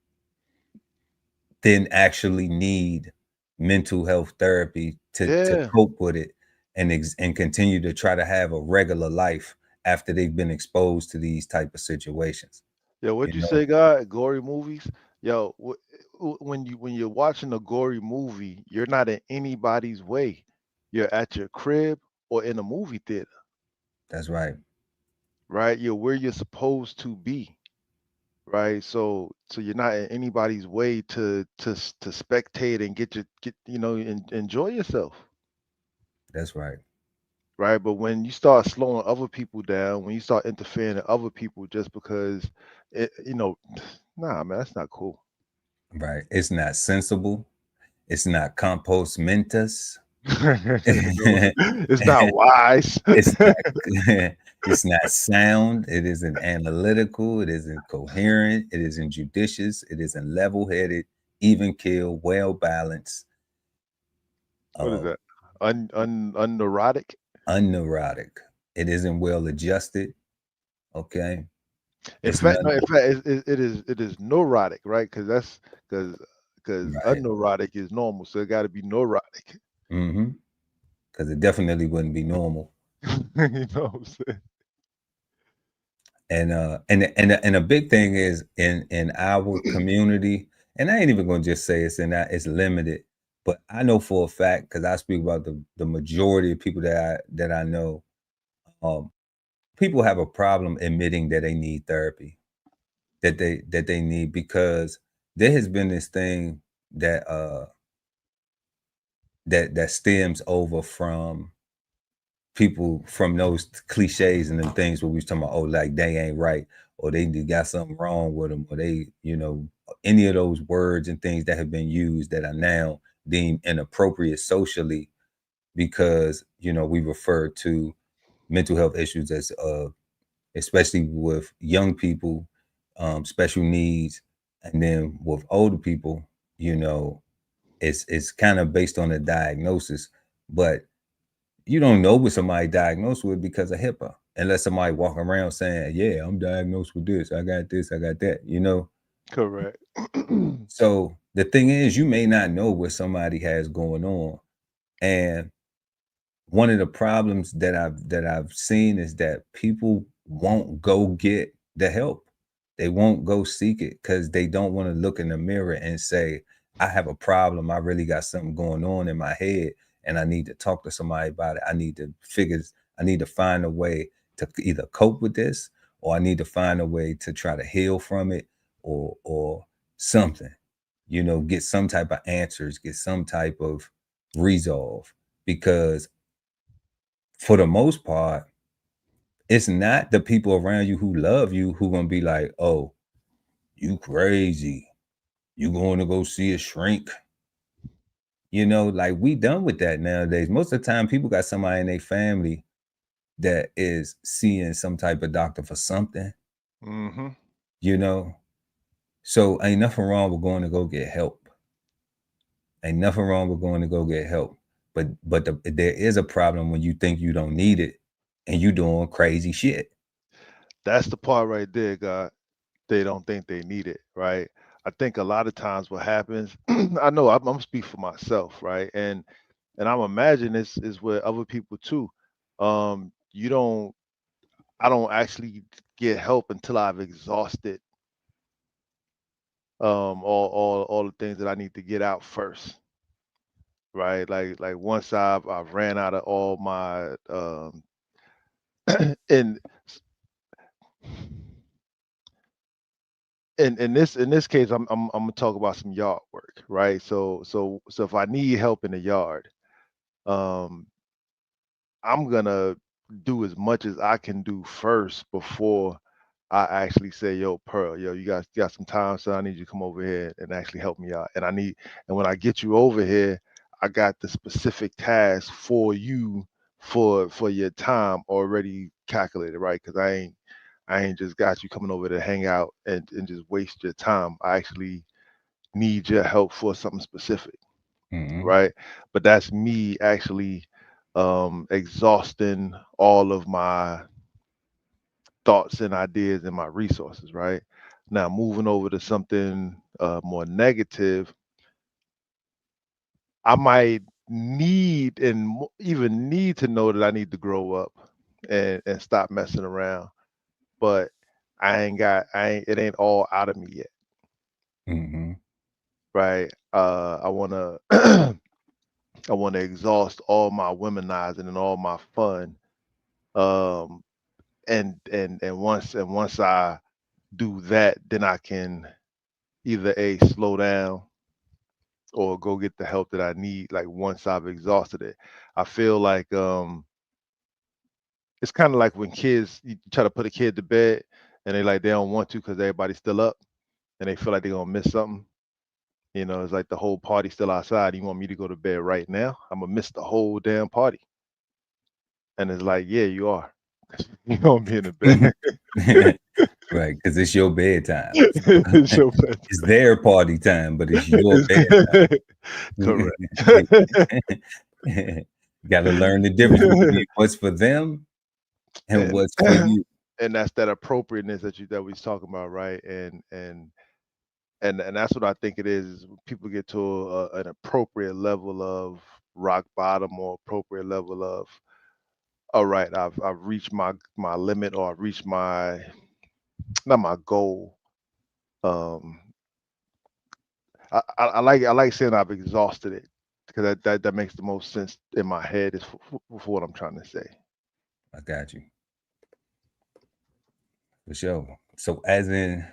then actually need mental health therapy to cope with it and continue to try to have a regular life after they've been exposed to these type of situations. Yo, what'd you say, God? Gory movies? Yo, when you're watching a gory movie, you're not in anybody's way. You're at your crib or in a movie theater. That's right. Right? You're where you're supposed to be. Right? So you're not in anybody's way to spectate and get enjoy yourself. That's right. Right? But when you start slowing other people down, when you start interfering in other people just because nah, man, that's not cool. Right. It's not sensible. It's not compos mentis. It's not wise. It's not sound. It isn't analytical. It isn't coherent. It isn't judicious. It isn't level-headed, even keel, well balanced. What is that? Unneurotic? Unneurotic. It isn't well adjusted. Okay. In fact, it is neurotic, right? Because unneurotic is normal, so it got to be neurotic. Mm-hmm. Because it definitely wouldn't be normal. You know what I'm saying? And a big thing is in our community, and I ain't even gonna just say it's limited, but I know for a fact, because I speak about the majority of people that I know, people have a problem admitting that they need therapy, that they need, because there has been this thing that stems over from people, from those cliches and them things where we was talking about, oh, like they ain't right, or they got something wrong with them, or they, any of those words and things that have been used that are now deemed inappropriate socially, because we refer to mental health issues as especially with young people, special needs, and then with older people, it's kind of based on a diagnosis, but you don't know what somebody diagnosed with because of HIPAA, unless somebody walking around saying, yeah, I'm diagnosed with this, I got this, I got that, Correct. So the thing is, you may not know what somebody has going on. And one of the problems that I've seen is that people won't go get the help. They won't go seek it because they don't want to look in the mirror and say, I have a problem. I really got something going on in my head and I need to talk to somebody about it. I need to find a way to either cope with this, or I need to find a way to try to heal from it, or something, get some type of answers, get some type of resolve. Because for the most part, it's not the people around you who love you who gonna be like, oh, you crazy, you going to go see a shrink. Like, we done with that nowadays. Most of the time people got somebody in their family that is seeing some type of doctor for something. So ain't nothing wrong with going to go get help. Ain't nothing wrong with going to go get help. But there is a problem when you think you don't need it and you doing crazy shit. That's the part right there, God. They don't think they need it, right? I think a lot of times what happens, I know I'm speaking for myself, right? And I'm imagine this is with other people too. You don't I don't actually get help until I've exhausted all the things that I need to get out first. Right. Like once I've ran out of all my and in this case, I'm gonna talk about some yard work, right? So if I need help in the yard, um, I'm gonna do as much as I can do first before I actually say, "Yo, Pearl, yo, you guys got some time, so I need you to come over here and actually help me out." And when I get you over here, I got the specific task for you for your time already calculated, right? Because I ain't just got you coming over to hang out and just waste your time. I actually need your help for something specific, right? But that's me actually exhausting all of my thoughts and ideas and my resources, right? Now moving over to something more negative, I might need and even need to know that I need to grow up and stop messing around, but it ain't all out of me yet. Right. I wanna I wanna exhaust all my womanizing and all my fun. Um and once I do that, then I can either A, slow down or go get the help that I need, like once I've exhausted it. I feel like it's kind of like when kids, you try to put a kid to bed and they don't want to because everybody's still up and they feel like they're gonna miss something. It's like the whole party's still outside. You want me to go to bed right now? I'm gonna miss the whole damn party. And it's like, yeah, you are. You're gonna be in the bed. Right, because it's your bedtime. It's your bedtime. It's their party time, but it's your bedtime. Correct. You got to learn the difference between what's for them and what's for you. And that's that appropriateness that we was talking about, right? And that's what I think it is people get to an appropriate level of rock bottom or appropriate level of, all right, I've reached my limit, or I've reached my, not my goal. I like saying I've exhausted it, because that makes the most sense in my head is for what I'm trying to say. I got you. For sure. So as in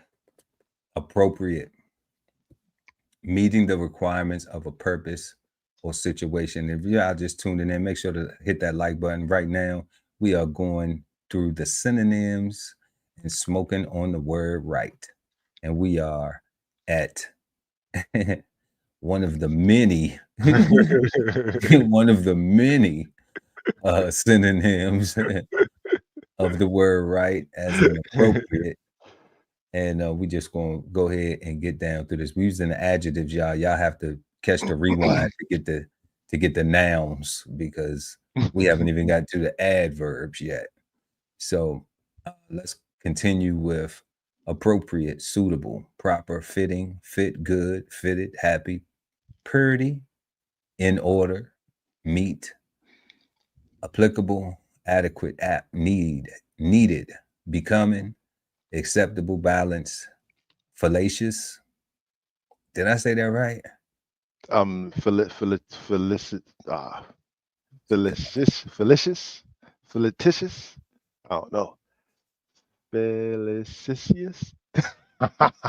appropriate, meeting the requirements of a purpose or situation. If y'all just tuning in, make sure to hit that like button right now. We are going through the synonyms and smoking on the word right. And we are at one of the many synonyms of the word right as an appropriate. And we just gonna go ahead and get down through this. We're using the adjectives, y'all. Y'all have to catch the rewind to get the nouns, because we haven't even got to the adverbs yet. So let's continue with appropriate, suitable, proper, fitting, fit, good, fitted, happy, purdy, in order, meet, applicable, adequate, apt, needed, becoming, acceptable, balance, fallacious. Did I say that right? Felicit, felicitious. I don't know. Felicitious. I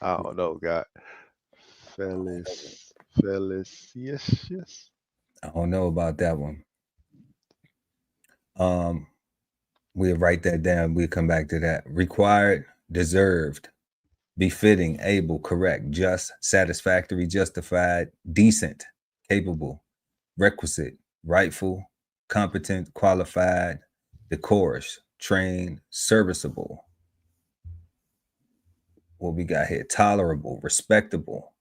don't know, God. Felicitious. I don't know about that one. Um, we'll write that down. We'll come back to that. Required, deserved, befitting, able, correct, just, satisfactory, justified, decent, capable, requisite, rightful, competent, qualified, decorous, trained, serviceable. What we got here? Tolerable, respectable.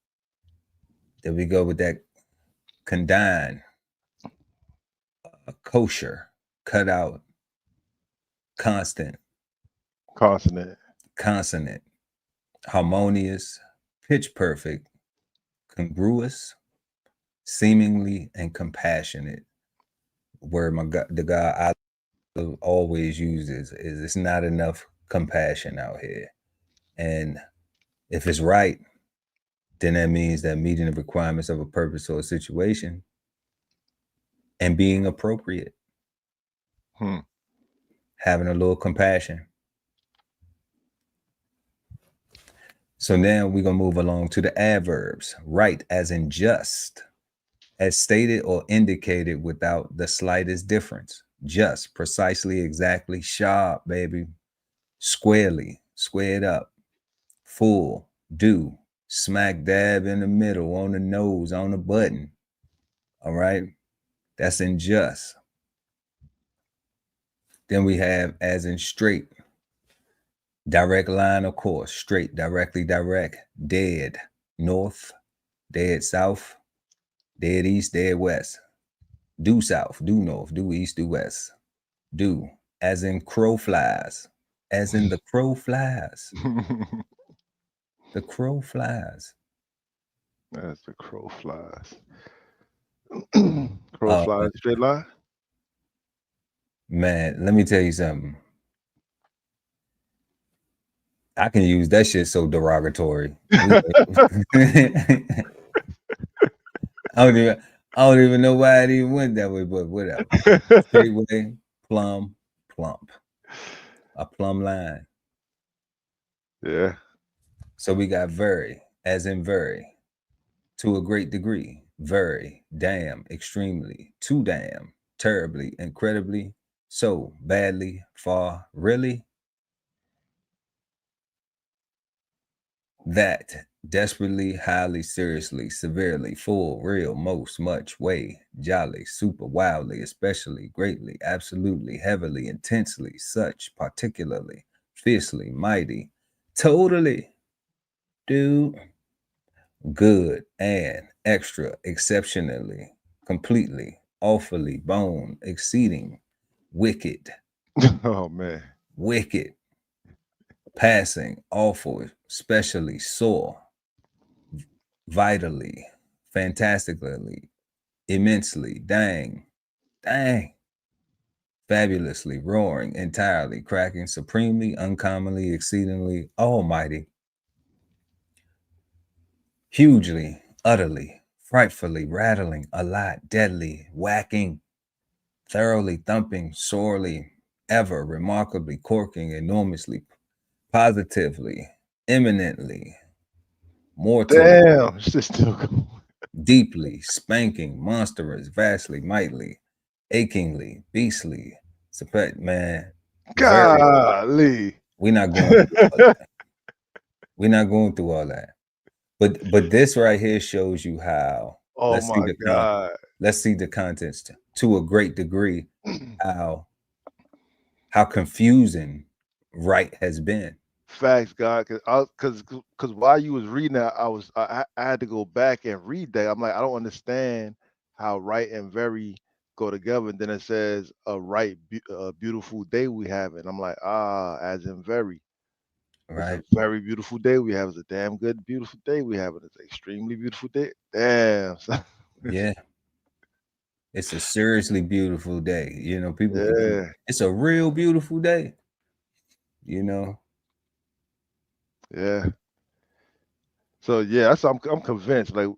Then we go with that condign, kosher, cut out, constant, consonant, harmonious, pitch perfect, congruous, seemingly, and compassionate. Where the guy I always uses is it's not enough compassion out here. And if it's right, then that means that meeting the requirements of a purpose or a situation and being appropriate. Having a little compassion. So now we're going to move along to the adverbs. Right as in just, as stated or indicated without the slightest difference. Just, precisely, exactly, sharp, baby. Squarely, squared up. Full, due, smack dab in the middle, on the nose, on the button. All right? That's in just. Then we have as in straight. Direct line, of course. Straight, directly, direct. Dead, north. Dead south. Dead east, dead west. Due south, due north, due east, due west. Due, as in crow flies. As in the crow flies. The crow flies. As the crow flies. Crow flies, straight line. Man, let me tell you something. I can use that shit so derogatory. I don't even know why it even went that way, but whatever. Straight way, plumb, plump. A plumb line. Yeah. So we got very, as in very, to a great degree, very, damn, extremely, too damn, terribly, incredibly, so, badly, far, really. That, desperately, highly, seriously, severely, full, real, most, much, way, jolly, super, wildly, especially, greatly, absolutely, heavily, intensely, such, particularly, fiercely, mighty, totally, dude, good, and, extra, exceptionally, completely, awfully, bone, exceeding, wicked. Oh man. Wicked, passing, awful, specially, sore, vitally, fantastically, immensely, dang, fabulously, roaring, entirely, cracking, supremely, uncommonly, exceedingly, almighty, hugely, utterly, frightfully, rattling, a lot, deadly, whacking, thoroughly, thumping, sorely, ever, remarkably, corking, enormously, positively, eminently, mortally, Damn, shit still going. deeply, spanking, monstrous, vastly, mightily, achingly, beastly, man, very. Golly. We're not going through all that. We're not going through all that. But this right here shows you how. Oh my God. Let's see the contents to a great degree. How confusing right has been. Facts, God, because while you was reading that, I had to go back and read that. I'm like, I don't understand how right and very go together. And then it says a beautiful day we have, and I'm like, as in very. It's a Right. very beautiful day we have. It's a damn good, beautiful day we have. It's an extremely beautiful day. Damn. Son. Yeah. It's a seriously beautiful day. You know, people, Yeah, it's a real beautiful day, you know. yeah. So yeah, I'm convinced. Like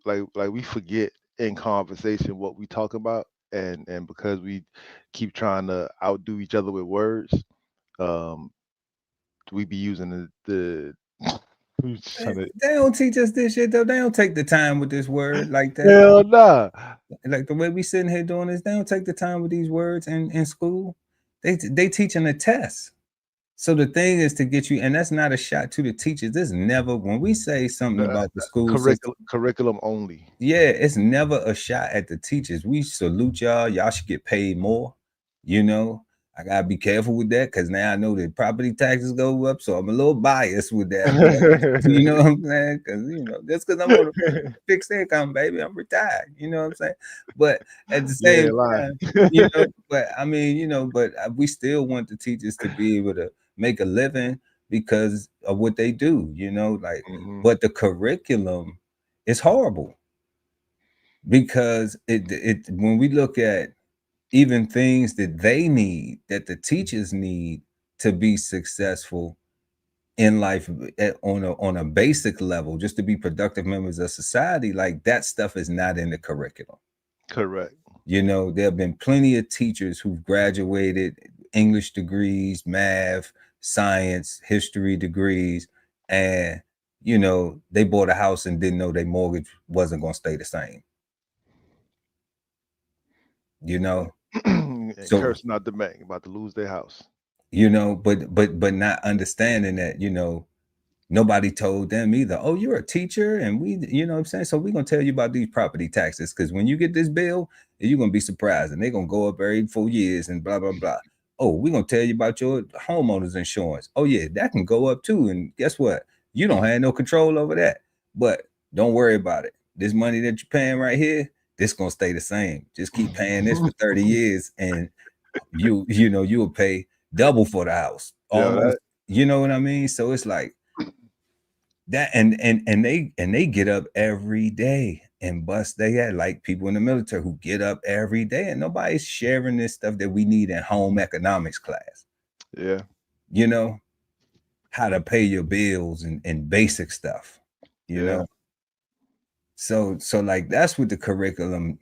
we forget in conversation what we talk about, and because we keep trying to outdo each other with words, um, we be using we just trying to, They don't teach us this shit though. They don't take the time with this word like that. hell nah. Like the way we sitting here doing this, they don't take the time with these words in school. They teaching a test. So the thing is to get you, and that's not a shot to the teachers. This never when we say something about the school system. Curriculum only. Yeah, it's never a shot at the teachers. We salute y'all. Y'all should get paid more. You know, I gotta be careful with that because now I know that property taxes go up, so I'm a little biased with that. But you know what I'm saying? Because just because I'm on a fixed income, baby, I'm retired. You know what I'm saying? But at the You same ain't lying. time, but I mean, but we still want the teachers to be able to make a living because of what they do. Like, Hmm. but the curriculum is horrible because it when we look at even things that they need that the teachers need to be successful in life on a basic level just to be productive members of society, like that stuff is not in the curriculum. Correct. There have been plenty of teachers who've graduated English degrees, math, science, history degrees, and they bought a house and didn't know their mortgage wasn't going to stay the same. you know And so cursing out the bank about to lose their house. but not understanding that nobody told them either. Oh, you're a teacher, and what I'm saying, so we're going to tell you about these property taxes, because when you get this bill, you're going to be surprised, and they're going to go up every 4 years and blah blah blah. Oh, we're going to tell you about your homeowner's insurance. Oh yeah, that can go up too, and guess what, you don't have no control over that, but don't worry about it. This money that you're paying right here, this going to stay the same. Just keep paying this for 30 years and you'll pay double for the house Yeah, almost. You know what I mean? So it's like that, and they get up every day and bust they had, like people in the military who get up every day, and nobody's sharing this stuff that we need in home economics class. yeah, How to pay your bills and basic stuff. you yeah. know so like that's what the curriculum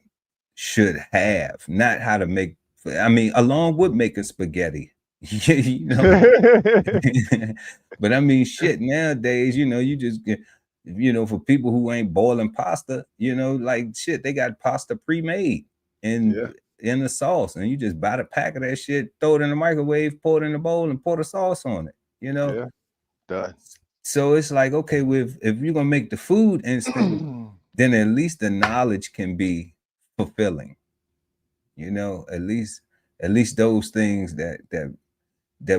should have, not how to make, I mean, along with making spaghetti. you know But I mean, shit, nowadays, you just get, for people who ain't boiling pasta, like shit, they got pasta pre-made in Yeah, in the sauce, and you just buy the pack of that shit, throw it in the microwave, pour it in the bowl, and pour the sauce on it. yeah. Done. So it's like, okay, if you're gonna make the food instant, then at least the knowledge can be fulfilling. At least those things that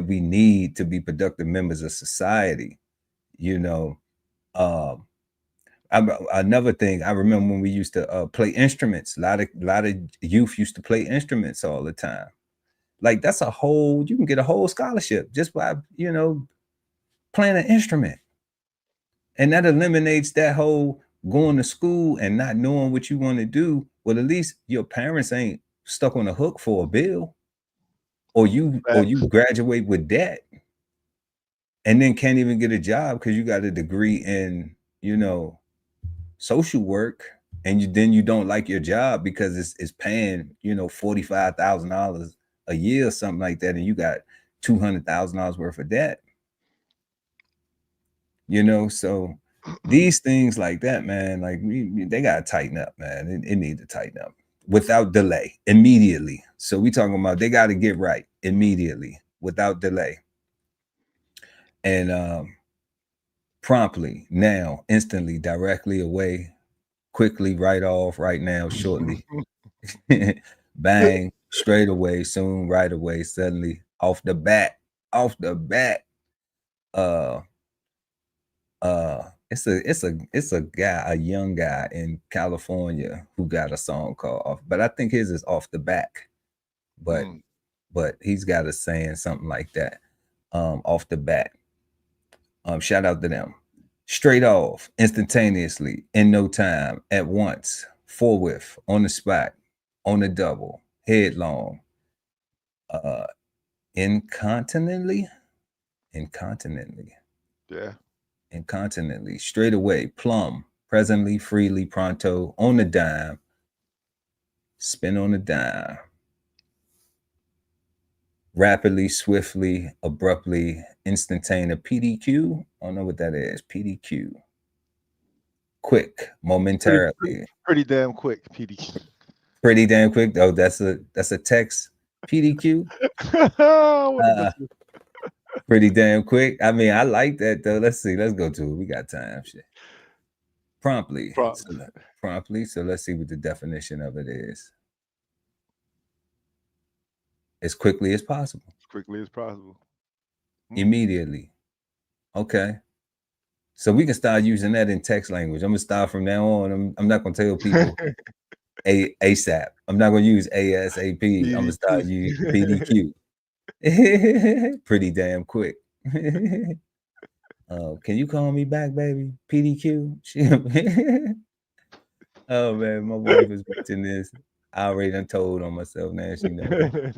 we need to be productive members of society. You know, um, another thing I remember when we used to play instruments. A lot of youth used to play instruments all the time. Like that's you can get a whole scholarship just by playing an instrument, and that eliminates that whole going to school and not knowing what you want to do. Well, at least your parents ain't stuck on the hook for a bill, or you Facts. graduate with debt and then can't even get a job because you got a degree in social work, and then you don't like your job because it's paying $45,000 a year or something like that, and you got $200,000 worth of debt. So these things like that, man, like they gotta tighten up, man. It need to tighten up without delay, immediately. So we talking about they got to get right immediately without delay, and promptly, now, instantly, directly, away, quickly, right off, right now, shortly. Bang, straight away, soon, right away, suddenly, off the bat. uh it's a guy, a young guy in California who got a song called Off, but I think his is Off the Back. But Mm. but he's got a saying something like that. Off the bat. Shout out to them. Straight off, instantaneously, in no time, at once, forthwith, on the spot, on the double, headlong, incontinently, Yeah. incontinently, straight away, plumb, presently, freely, pronto, on the dime, spin on the dime, rapidly, swiftly, abruptly, instantaneous, PDQ. I don't know what that is. PDQ. Quick, momentarily. Pretty damn quick, PDQ. Pretty damn quick. Oh, that's a text. PDQ. Pretty damn quick. I mean, I like that though. Let's see. Let's go to it. We got time. Shit. Promptly. Promptly. So let's see what the definition of it is. As quickly as possible. As quickly as possible. Immediately. Okay. So we can start using that in text language. I'm gonna start from now on. I'm not gonna tell people ASAP. I'm not gonna use ASAP. PDQ. I'm gonna start using PDQ. Pretty damn quick. Can you call me back, baby? PDQ. Oh man, my wife is watching this. I already done told on myself now. She knows.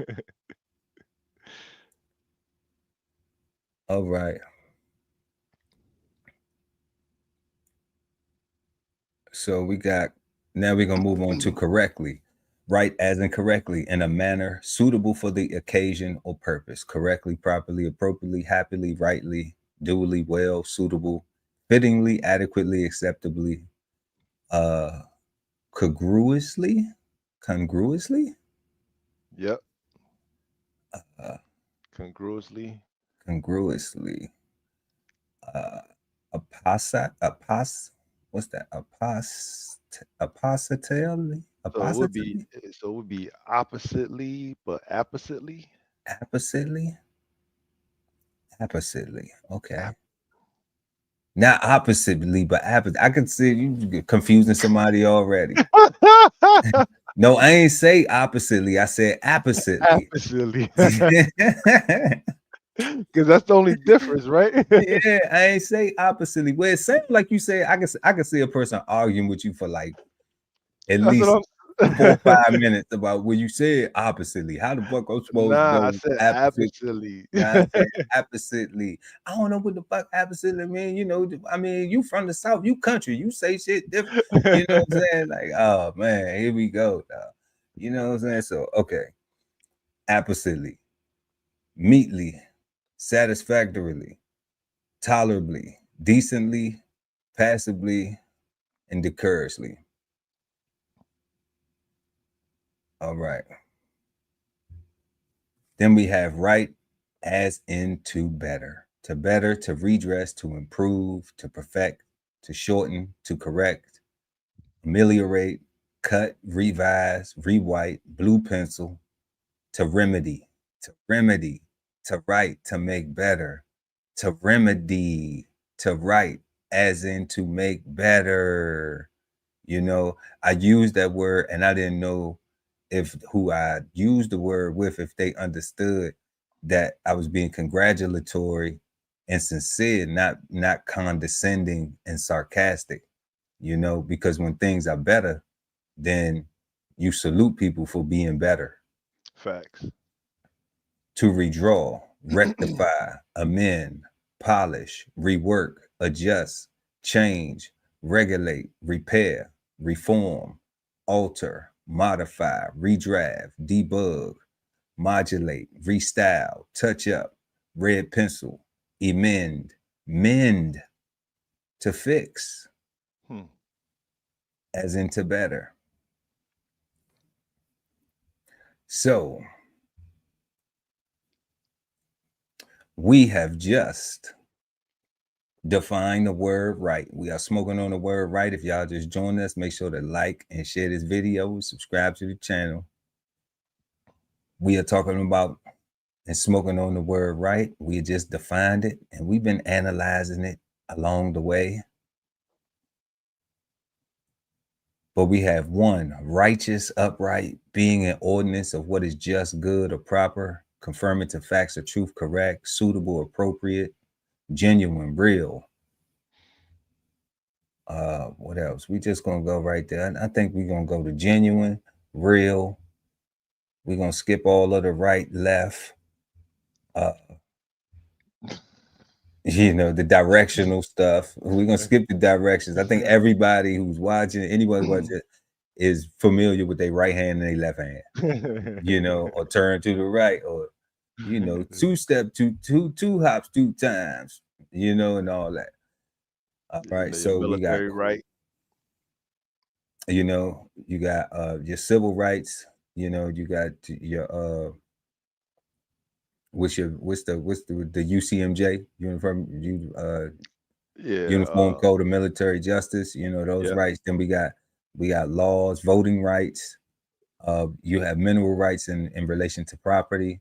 All right. So we got, now we're going to move on to correctly. Right as in correctly, in a manner suitable for the occasion or purpose. Correctly, properly, appropriately, happily, rightly, duly, well, suitable, fittingly, adequately, acceptably, congruously. Yep. Congruously. What's that? Appositely. So it would be oppositely, but appositely. Appositely. Okay. Not oppositely, but I can see you confusing somebody already. No, I ain't say oppositely. I said appositely. Because that's the only difference, right? Yeah, I ain't say oppositely. Well, it sounds like you say I can see a person arguing with you for like at least 4 or 5 minutes about what you said oppositely. How the fuck I'm supposed to go? I said oppositely. I said oppositely. I don't know what the fuck oppositely mean. You know, I mean, you from the South, you country, you say shit different. You know what I'm saying? Like, oh man, here we go. You know what I'm saying? So okay, oppositely, meetly, satisfactorily, tolerably, decently, passably, and decorously. All right. Then we have right as in to better, to redress, to improve, to perfect, to shorten, to correct, ameliorate, cut, revise, rewrite, blue pencil, to remedy, to write, to make better, to remedy, to write, as in to make better. You know, I used that word and I didn't know if who I used the word with, if they understood that I was being congratulatory and sincere, not condescending and sarcastic, you know, because when things are better, then you salute people for being better. Facts. To redraw, rectify, amend, polish, rework, adjust, change, regulate, repair, reform, alter, modify, redraft, debug, modulate, restyle, touch up, red pencil, amend, mend, to fix, as into better. So we have just defined the word right. We are smoking on the word right. If y'all just joined us, make sure to like and share this video, subscribe to the channel. We are talking about and smoking on the word right. We just defined it and we've been analyzing it along the way. But we have one, righteous, upright, being an ordinance of what is just, good, or proper, confirming to facts or truth, correct, suitable, appropriate, genuine, real. What else? We just gonna go right there. I think we're gonna go to genuine, real. We're gonna skip all of the right, left. Uh, the directional stuff. We're gonna skip the directions. I think everybody who's watching, anybody watching, is familiar with their right hand and their left hand. Or turn to the right, or two step, two hops, two times. And all that. All right, so we got military right. You got your civil rights. You got your what's the UCMJ uniform uniform code of military justice. Those rights. Then we got laws, voting rights. You have mineral rights in relation to property.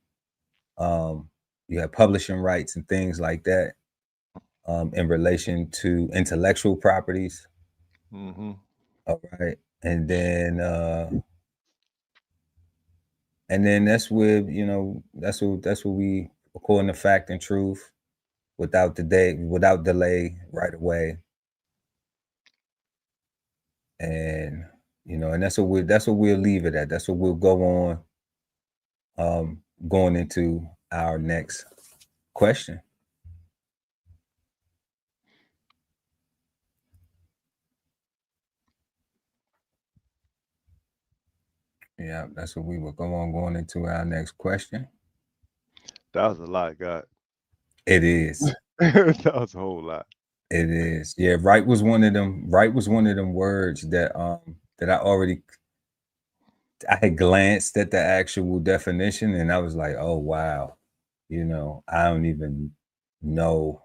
You have publishing rights and things like that. In relation to intellectual properties. Mm-hmm. All right, and then that's where that's what we, according to fact and truth, without delay, right away. And and that's what we'll leave it at. That's what we'll go on going into our next question. Yeah, that's what we will go on going into our next question. That was a lot, God. It is. That was a whole lot. It is. Yeah, right was one of them words that I had glanced at the actual definition and I was like, oh wow. I don't even know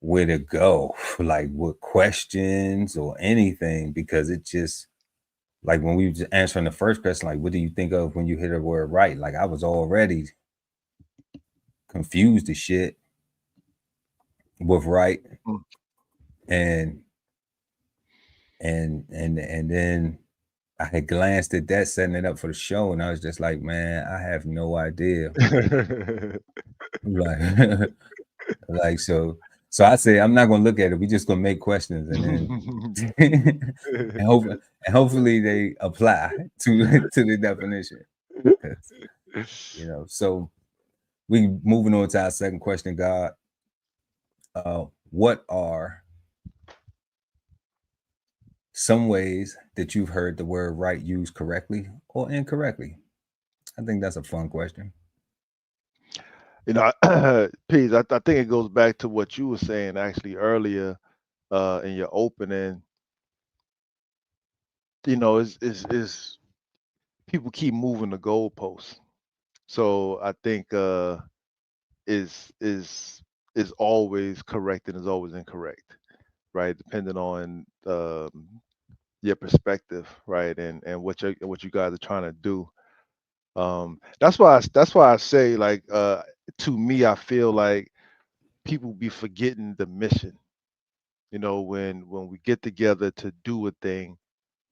where to go, like what questions or anything, because it just, like when we were answering the first question, like what do you think of when you hit a word right? Like I was already confused as shit with right. And then I had glanced at that, setting it up for the show, and I was just like, man, I have no idea. like so I say I'm not gonna look at it. We just gonna make questions and then and hopefully they apply to the definition. So we moving on to our second question, God. What are some ways that you've heard the word right used correctly or incorrectly? I think that's a fun question. Peace, I think it goes back to what you were saying actually earlier in your opening. Is people keep moving the goalposts. So I think is always correct and is always incorrect, right? Depending on your perspective, right, and what you guys are trying to do. That's why I say, like, to me, I feel like people be forgetting the mission. When we get together to do a thing,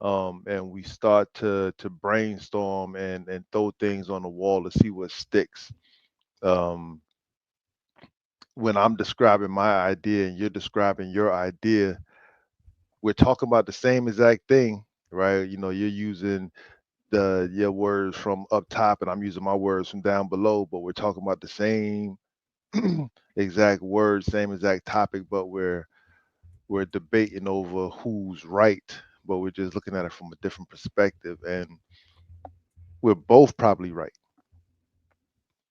and we start to brainstorm and throw things on the wall to see what sticks. When I'm describing my idea and you're describing your idea, we're talking about the same exact thing, right? You're using your words from up top and I'm using my words from down below, but we're talking about the same exact words, same exact topic, but we're debating over who's right, but we're just looking at it from a different perspective, and we're both probably right,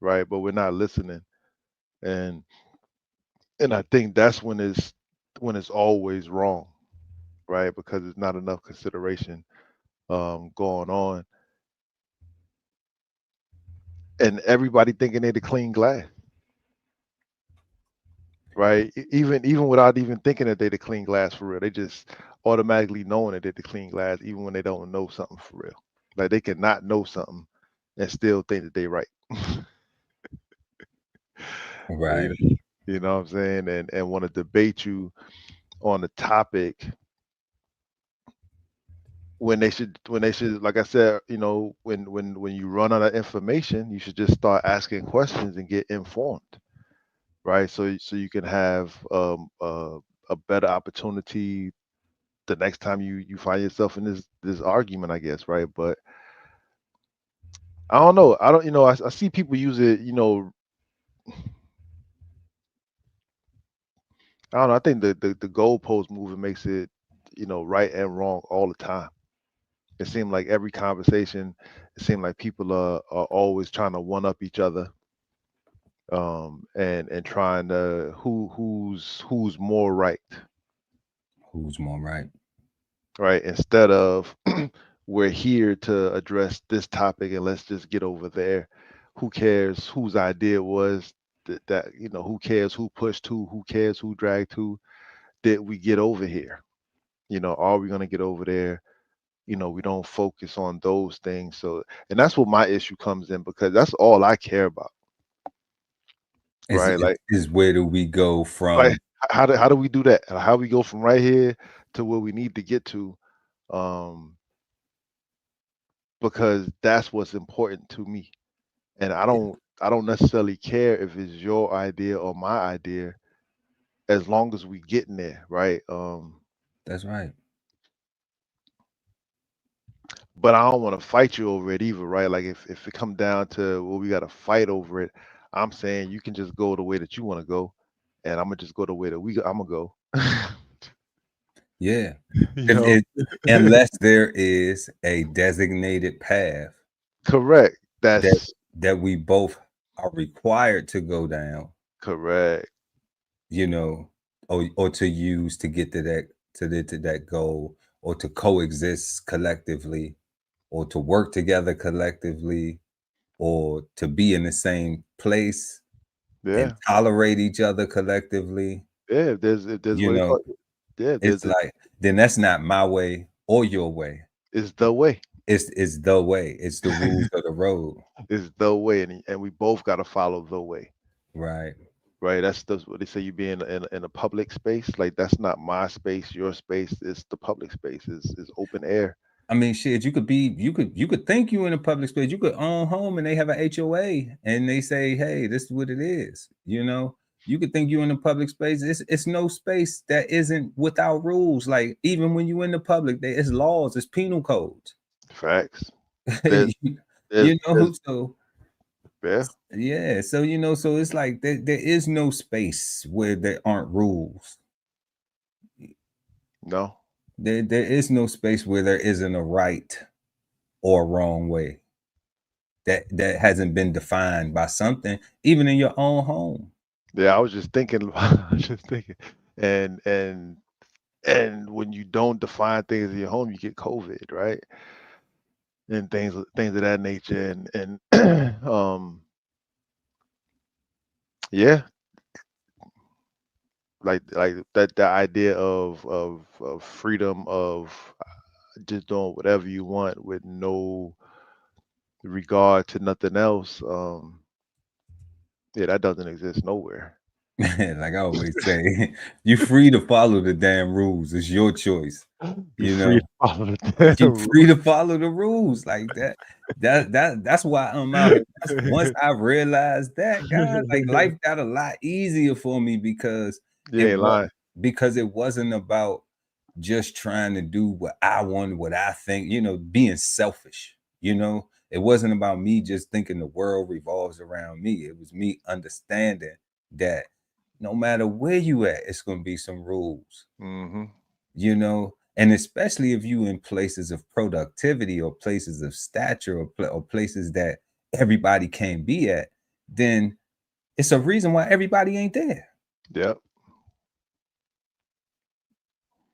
but we're not listening. And I think that's when it's always wrong, right? Because there's not enough consideration going on, and everybody thinking they're the clean glass, right? Even without even thinking that they're the clean glass for real, they just automatically knowing that they're the clean glass, even when they don't know something for real. Like they can not know something and still think that they're right. Right. You know what I'm saying? And want to debate you on a topic when they should, like I said, when you run out of information, you should just start asking questions and get informed. right? So you can have a better opportunity the next time you find yourself in this argument, I guess, right? But I don't know. I don't, I see people use it, I don't know. I think the goalpost movement makes it, right and wrong all the time. It seemed like every conversation, it seemed like people are always trying to one up each other, and trying to who's more right, Who's more right? right? Instead of we're here to address this topic and let's just get over there. Who cares whose idea was that, who cares who pushed who cares who dragged who? Did we get over here? Are we gonna get over there? We don't focus on those things. So, and that's what my issue comes in, because that's all I care about, Is right? is where do we go Like from? how do we do that? How we go from right here to where we need to get to? Um, because that's what's important to me. And I don't necessarily care if it's your idea or my idea, as long as we getting there, right? That's right. But I don't want to fight you over it either, right? Like if it come down to, well, we got to fight over it, I'm saying you can just go the way that you want to go, and I'm gonna just go the way that I'm gonna go. Yeah. you If know, it, unless there is a designated path correct. that That's we both are required to go down, correct. you know, or to use to get to that goal, or to coexist collectively, or to work together collectively, or to be in the same place and Yeah, tolerate each other collectively, yeah. If there's you what it know, called. Yeah, it's like, then that's not my way or your way. it's the way. It's the way. It's the rules of the road. It's the way, and we both got to follow the way. Right. Right, that's what they say. You be in a public space, like that's not my space, your space. It's the public space. Is open air. I mean, shit, you could think you in a public space. You could own home and they have an HOA and they say, hey, this is what it is. You could think you in a public space. It's no space that isn't without rules. Like, even when you in the public, it's laws, it's penal codes. Facts. There's you, there's there's so yeah. yeah, so so it's like there is no space where there aren't rules. No. There is no space where there isn't a right or a wrong way that hasn't been defined by something, even in your own home. Yeah, I was just thinking. I was just thinking, and when you don't define things in your home, you get COVID, right? And things of that nature, and yeah, like that the idea of freedom, of just doing whatever you want with no regard to nothing else. Yeah, that doesn't exist nowhere. Like I always say, you free to follow the damn rules. It's your choice. Be free to follow the You damn free rule. to follow the rules like that. That's why I'm out here. Once I realized that, God, like, life got a lot easier for me, because You it ain't was lying. it wasn't about just trying to do what I want, what I think, being selfish. It wasn't about me just thinking the world revolves around me. It was me understanding that no matter where you at, it's gonna be some rules. Hmm. And especially if you in places of productivity, or places of stature, or places that everybody can't be at, then it's a reason why everybody ain't there. Yep.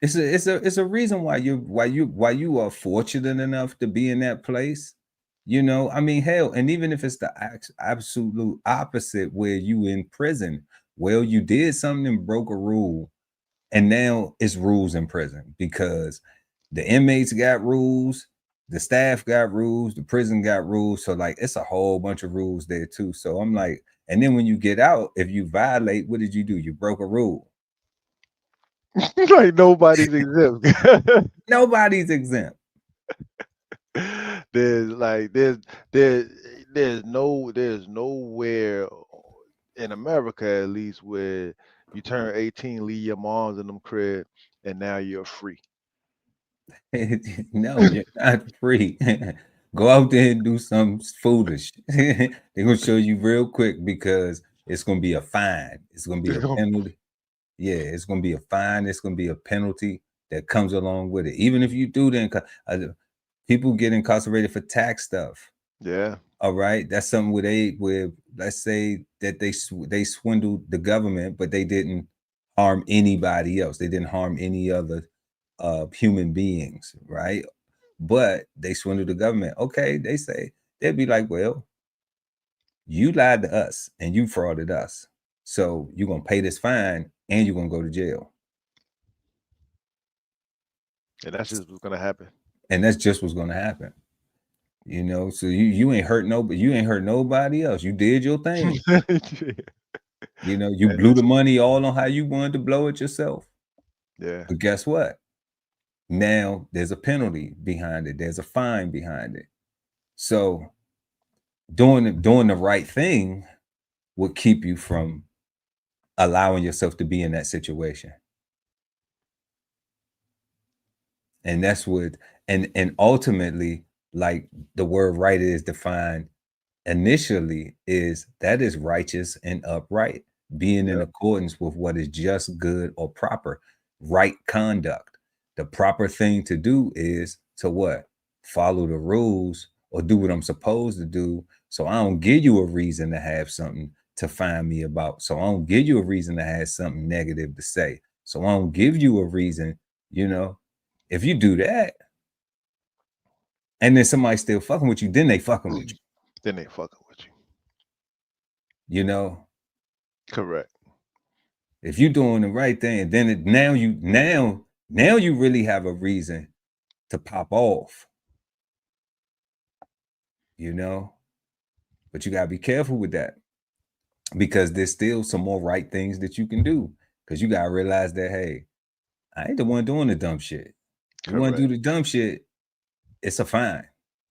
It's a reason why you are fortunate enough to be in that place. I mean, hell, and even if it's the absolute opposite, where you in prison, well, you did something and broke a rule, and now it's rules in prison, because the inmates got rules, the staff got rules, the prison got rules. So, like, it's a whole bunch of rules there too. So I'm like, and then when you get out, if you violate, what did you do? You broke a rule. Like nobody's exempt. Nobody's exempt. There's like there's nowhere in America at least, where you turn 18, leave your moms in them crib, and now you're free. No, you're not free. Go out there and do something foolish. They're gonna show you real quick because it's gonna be a fine. It's gonna be It's a gonna penalty. Yeah, it's gonna be a fine. It's gonna be a penalty that comes along with it. Even if you do the people get incarcerated for tax stuff. yeah, All right, that's something where let's say that they swindled the government, but they didn't harm anybody else. They didn't harm any other human beings, right? But they swindled the government. Okay, they say they'd be like, well, you lied to us and you frauded us, so you're gonna pay this fine and you're gonna go to jail. and that's just what's gonna happen. And that's just what's gonna happen. You know, so you ain't hurt nobody, you ain't hurt nobody else. You did your thing. You know, you And blew the it's, money all on how you wanted to blow it yourself. yeah, But guess what? Now there's a penalty behind it. There's a fine behind it. So doing the right thing would keep you from allowing yourself to be in that situation. And that's what and ultimately, like the word right is defined initially is that is righteous and upright, being in yeah, accordance with what is just, good, or proper, right conduct. The proper thing to do is to what? Follow the rules or do what I'm supposed to do. So I don't give you a reason to have something to find me about. So I don't give you a reason to have something negative to say. So I don't give you a reason, you know. If you do that, and then somebody still fucking with you, then they fucking with you. then they fucking with you. You know, Correct. if you're doing the right thing, then now you really have a reason to pop off, you know. But you gotta be careful with that because there's still some more right things that you can do. Because you gotta realize that, hey, I ain't the one doing the dumb shit. You want to do Correct. the dumb shit, it's a fine.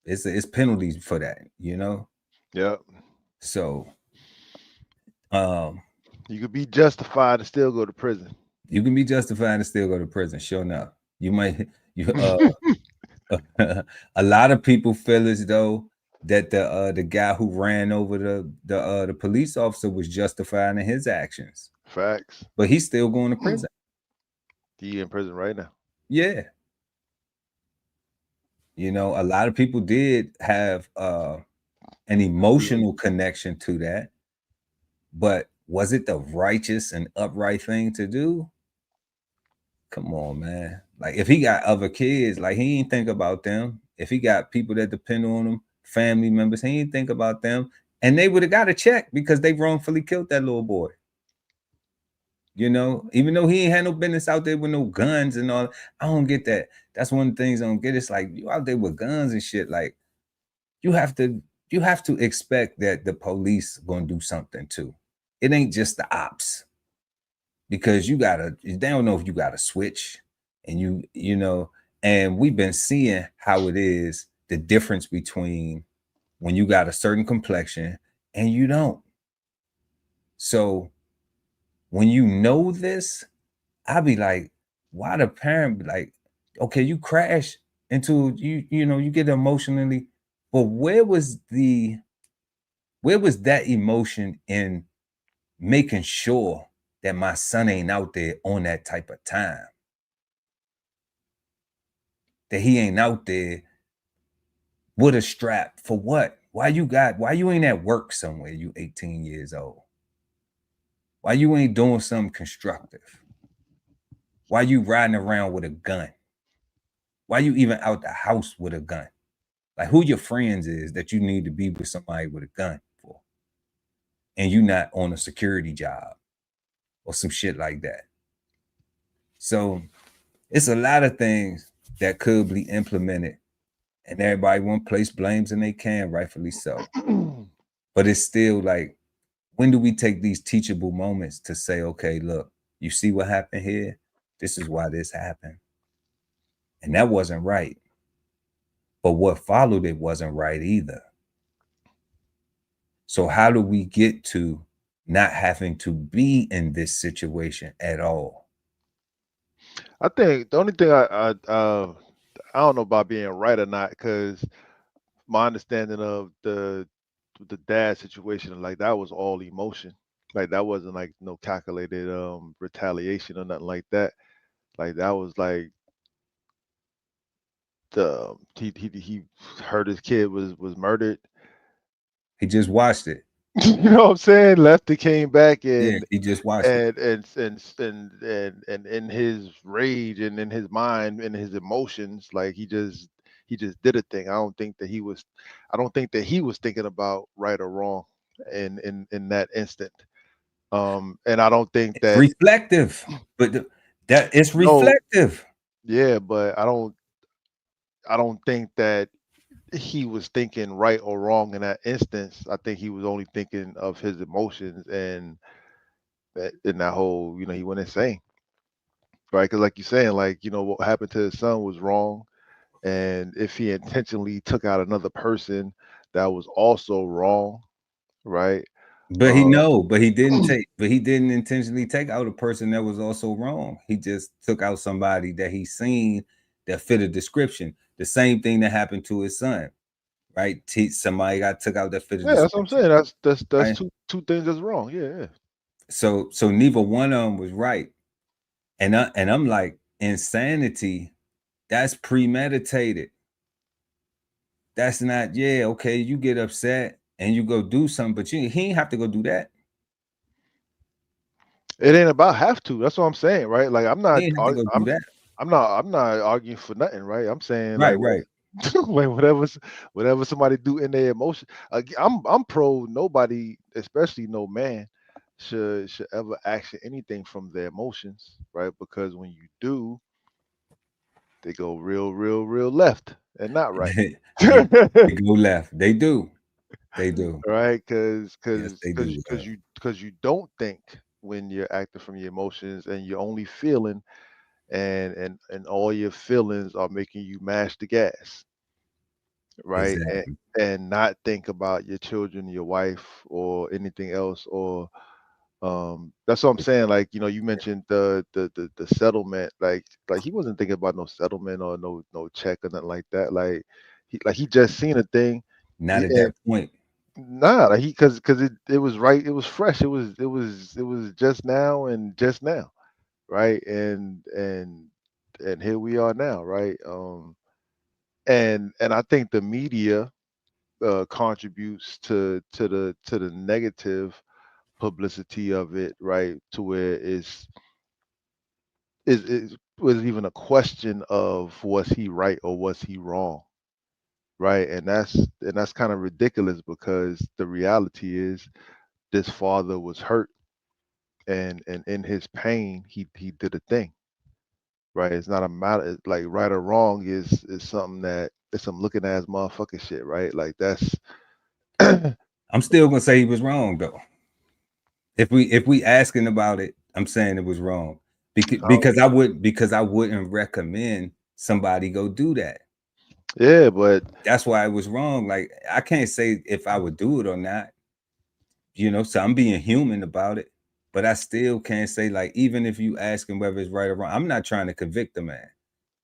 It's penalties for that, you know. Yep. So um You could be justified and still go to prison. you can be justified and still go to prison. Sure enough, you might you a lot of people feel as though that the guy who ran over the police officer was justified in his actions, Facts. but he's still going to prison. He in prison right now. Yeah, you know, a lot of people did have an emotional connection to that, but was it the righteous and upright thing to do? Come on, man. Like if he got other kids, like he ain't think about them. If he got people that depend on him, family members, he ain't think about them. And they would have got a check because they wrongfully killed that little boy. You know, even though he ain't had no business out there with no guns and all. I don't get that. That's one of the things I don't get. It's like you out there with guns and shit. Like you have to expect that the police gonna do something too. It ain't just the ops. Because they don't know if you gotta switch and you know, and we've been seeing how it is the difference between when you got a certain complexion and you don't. So when you know this, I be like, why the parent be like, okay, you crash into you know, you get emotionally, but where was that emotion in making sure that my son ain't out there on that type of time? That he ain't out there with a strap for what? Why you ain't at work somewhere, you 18 years old? Why you ain't doing something constructive? Why you riding around with a gun? Why you even out the house with a gun? Like who your friends is that you need to be with somebody with a gun for? And you not on a security job or some shit like that. So it's a lot of things that could be implemented and everybody want to place blames and they can, rightfully so. But it's still like, when do we take these teachable moments to say, okay, look, you see what happened here? This is why this happened. And that wasn't right. But what followed it wasn't right either. So how do we get to not having to be in this situation at all. I think the only thing I don't know about being right or not, because my understanding of the dad situation, like that was all emotion. Like that wasn't like no calculated retaliation or nothing like that. Like that was like he heard his kid was murdered. He just watched it. You know what I'm saying? Left and came back Yeah, and he just watched it. and in his rage and in his mind and his emotions, like he just did a thing. I don't think that he was thinking about right or wrong in that instant. And I don't think that Reflective, but that it's no, reflective. yeah, but I don't think that he was thinking right or wrong in that instance. I think he was only thinking of his emotions and that in that whole, he went insane, right? Because like you're saying, like what happened to his son was wrong, and if he intentionally took out another person, that was also wrong, right? But Uh, he didn't intentionally take out a person that was also wrong. He just took out somebody that he seen that fit a description. The same thing that happened to his son, right? Somebody got took out that fit a yeah, that's what I'm description, saying. That's right? two things that's wrong. Yeah, yeah. So neither one of them was right. And I'm like, insanity, that's premeditated. That's not, yeah, okay, you get upset and you go do something, but he ain't have to go do that. It ain't about have to. That's what I'm saying, right? Like He ain't have to go do that. I'm not arguing for nothing, right? I'm saying Right, like right. like whatever somebody do in their emotion. I'm pro nobody, especially no man, should ever action anything from their emotions, right? Because when you do, they go real left and not right. they, they go left. They do. They do. Right? Yes, they do. Because you don't think when you're acting from your emotions and you're only feeling and all your feelings are making you mash the gas, right? Exactly. And not think about your children, your wife, or anything else. Or that's what I'm saying. Like you mentioned the settlement. Like he wasn't thinking about no settlement or no check or nothing like that. Like he just seen a thing. Not at that point. Nah, like because it was right. It was fresh. It was just now and just now, right? And here we are now, right? And I think the media contributes to the negative publicity of it, right? To where is was even a question of was he right or was he wrong, right? And that's kind of ridiculous because the reality is this father was hurt and in his pain he did a thing, right? It's not a matter like right or wrong is something that it's some looking ass motherfucking shit, right? Like that's I'm still gonna say he was wrong though. If we asking about it, I'm saying it was wrong. Because I wouldn't recommend somebody go do that. yeah, but That's why it was wrong. Like I can't say if I would do it or not, so I'm being human about it. But I still can't say, like, even if you asking whether it's right or wrong, I'm not trying to convict the man.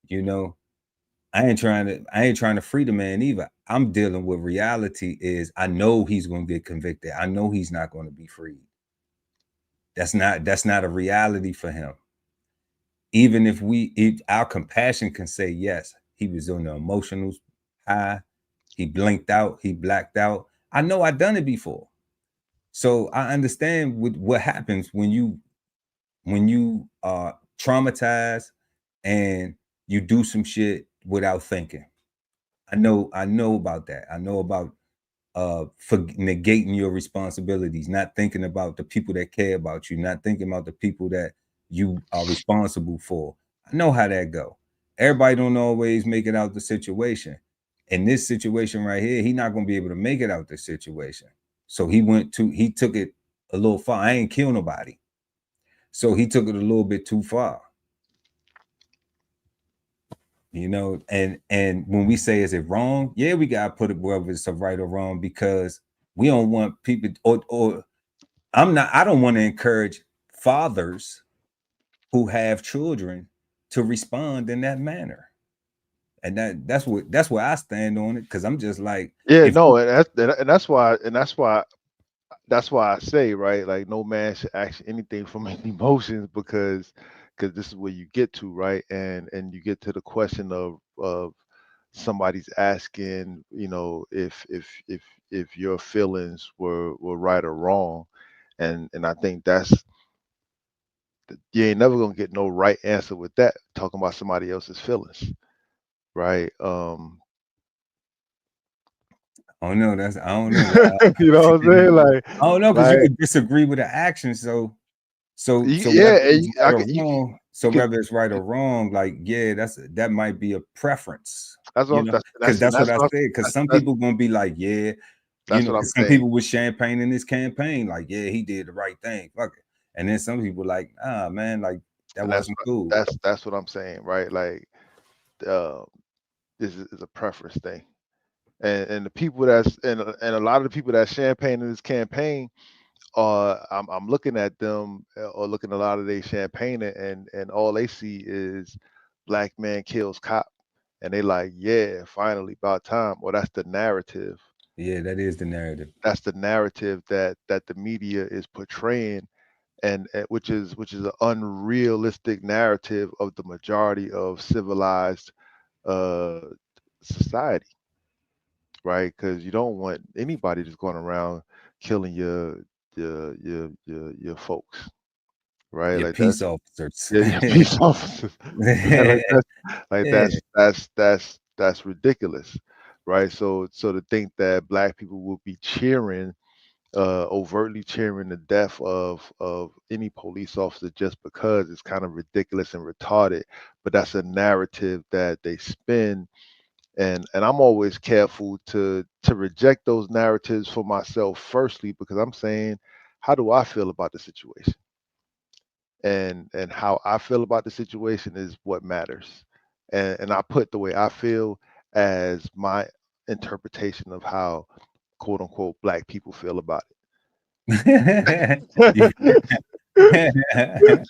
You know, I ain't trying to free the man either. I'm dealing with reality is I know he's gonna get convicted. I know he's not gonna be freed. That's not a reality for him. Even if our compassion can say yes, he was on the emotional high, he blinked out, he blacked out. I know I done it before. So I understand what happens when you are traumatized and you do some shit without thinking. I know about that. I know about for negating your responsibilities, not thinking about the people that care about you, not thinking about the people that you are responsible for. I know how that go. Everybody don't always make it out the situation. In this situation right here, he not gonna be able to make it out the situation. So he took it a little far. I ain't kill nobody. So he took it a little bit too far. And when we say is it wrong, yeah, we gotta put it whether it's a right or wrong because we don't want people or I don't want to encourage fathers who have children to respond in that manner. And that's where I stand on it, because I'm just like, Yeah, if no, and that's why I say, right, like no man should ask anything from any emotions, because this is where you get to, right, and you get to the question of somebody's asking, if your feelings were right or wrong, and I think you ain't never gonna get no right answer with that, talking about somebody else's feelings, right? I don't know, that's I don't know. I You know what I'm saying? I don't know, because you Like, could disagree with the action. So yeah, whether and it's I right or could, wrong, you so could. whether it's right or wrong, like, yeah, that might be a preference, That's what because that's what I said. Because some that's people gonna be like, yeah, that's what I'm because some saying. people with champagne in this campaign, like, yeah, he did the right thing, fuck it. And then some people like, ah, man, like that And that's wasn't what cool. that's what I'm saying, right? Like, uh, this is a preference thing, and the people and a lot of the people that champagne in this campaign, I'm looking at them, or looking at a lot of their champagne, and all they see is black man kills cop, and they like, yeah, finally about time. Well, that's the narrative. Yeah, that is the narrative. That's the narrative that the media is portraying, and which is an unrealistic narrative of the majority of civilized uh society, right? Because you don't want anybody just going around killing your folks, right? Your Like that's peace officers. yeah, your peace officers. Like that's like Yeah. that's ridiculous, right? So to think that black people will be cheering, overtly cheering the death of any police officer just because it's kind of ridiculous and retarded. But that's a narrative that they spin, and I'm always careful to reject those narratives for myself firstly, because I'm saying, how do I feel about the situation? And how I feel about the situation is what matters. And I put the way I feel as my interpretation of how quote unquote black people feel about You- it.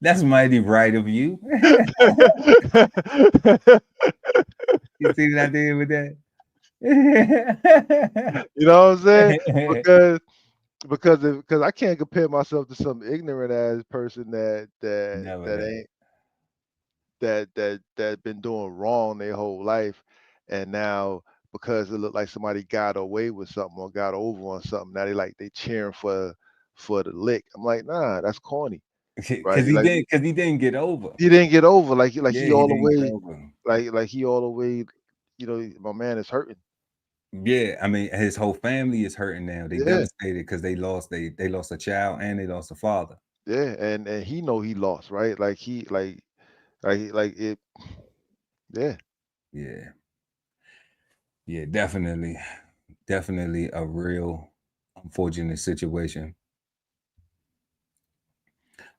That's mighty right of you. You see what I did with that? You know what I'm saying? Because I can't compare myself to some ignorant ass person Never that. ain't that been doing wrong their whole life, and now because it looked like somebody got away with something or got over on something, now they cheering for the lick. I'm like, nah, that's corny, right? Because he didn't get over. He didn't get over, like Yeah, he he all the didn't get way, over. like he all the way. My man is hurting. Yeah, I mean, his whole family is hurting now. They Yeah, devastated because they lost a child and they lost a father. yeah, and he know he lost, right? Like it. Yeah. Yeah, yeah, definitely, definitely a real unfortunate situation.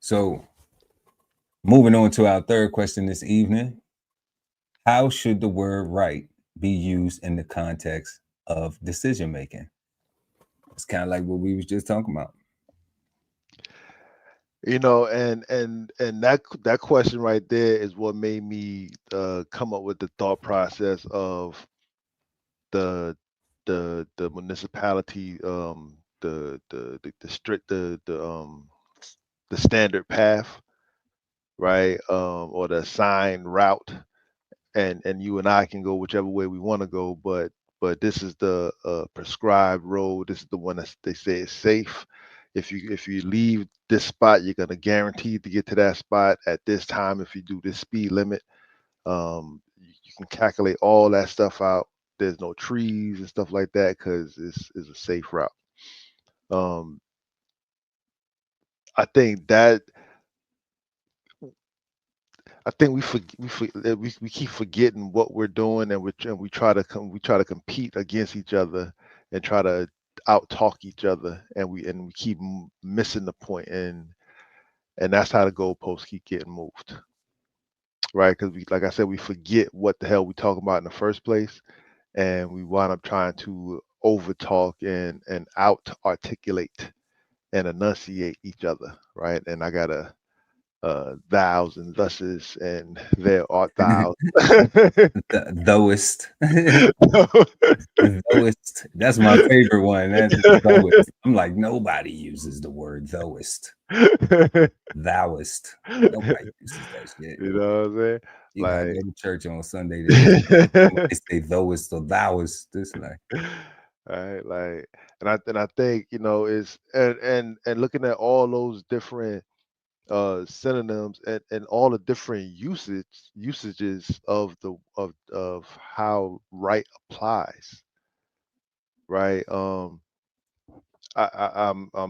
So, moving on to our third question this evening: how should the word "right" be used in the context of decision making? It's kind of like what we was just talking about. And that question right there is what made me come up with the thought process of the the municipality, the strict the standard path, right, or the assigned route, and you and I can go whichever way we want to go, but this is the prescribed road. This is the one that they say is safe. If you leave this spot, you're gonna guarantee to get to that spot at this time. If you do this speed limit, you can calculate all that stuff out. There's no trees and stuff like that because it's a safe route. Um, I think that I think we keep forgetting what we're doing, and we try to compete against each other and try to out talk each other, and we keep missing the point, and that's how the goalposts keep getting moved, right? Because like I said, we forget what the hell we talking about in the first place, and we wind up trying to over talk and out articulate, and enunciate each other, right? And I gotta thous and thuses and there art thou. Thouist. Thouist. That's my favorite one. That's thouist. I'm like, nobody uses the word thouist. Thouist. Nobody uses that shit. You know what I'm saying? You gotta Like, go to church on Sunday to hear somebody say thouist or thouist. This like, right, like, and I think, you know, it's and looking at all those different synonyms and all the different usages of the of how right applies, right? I'm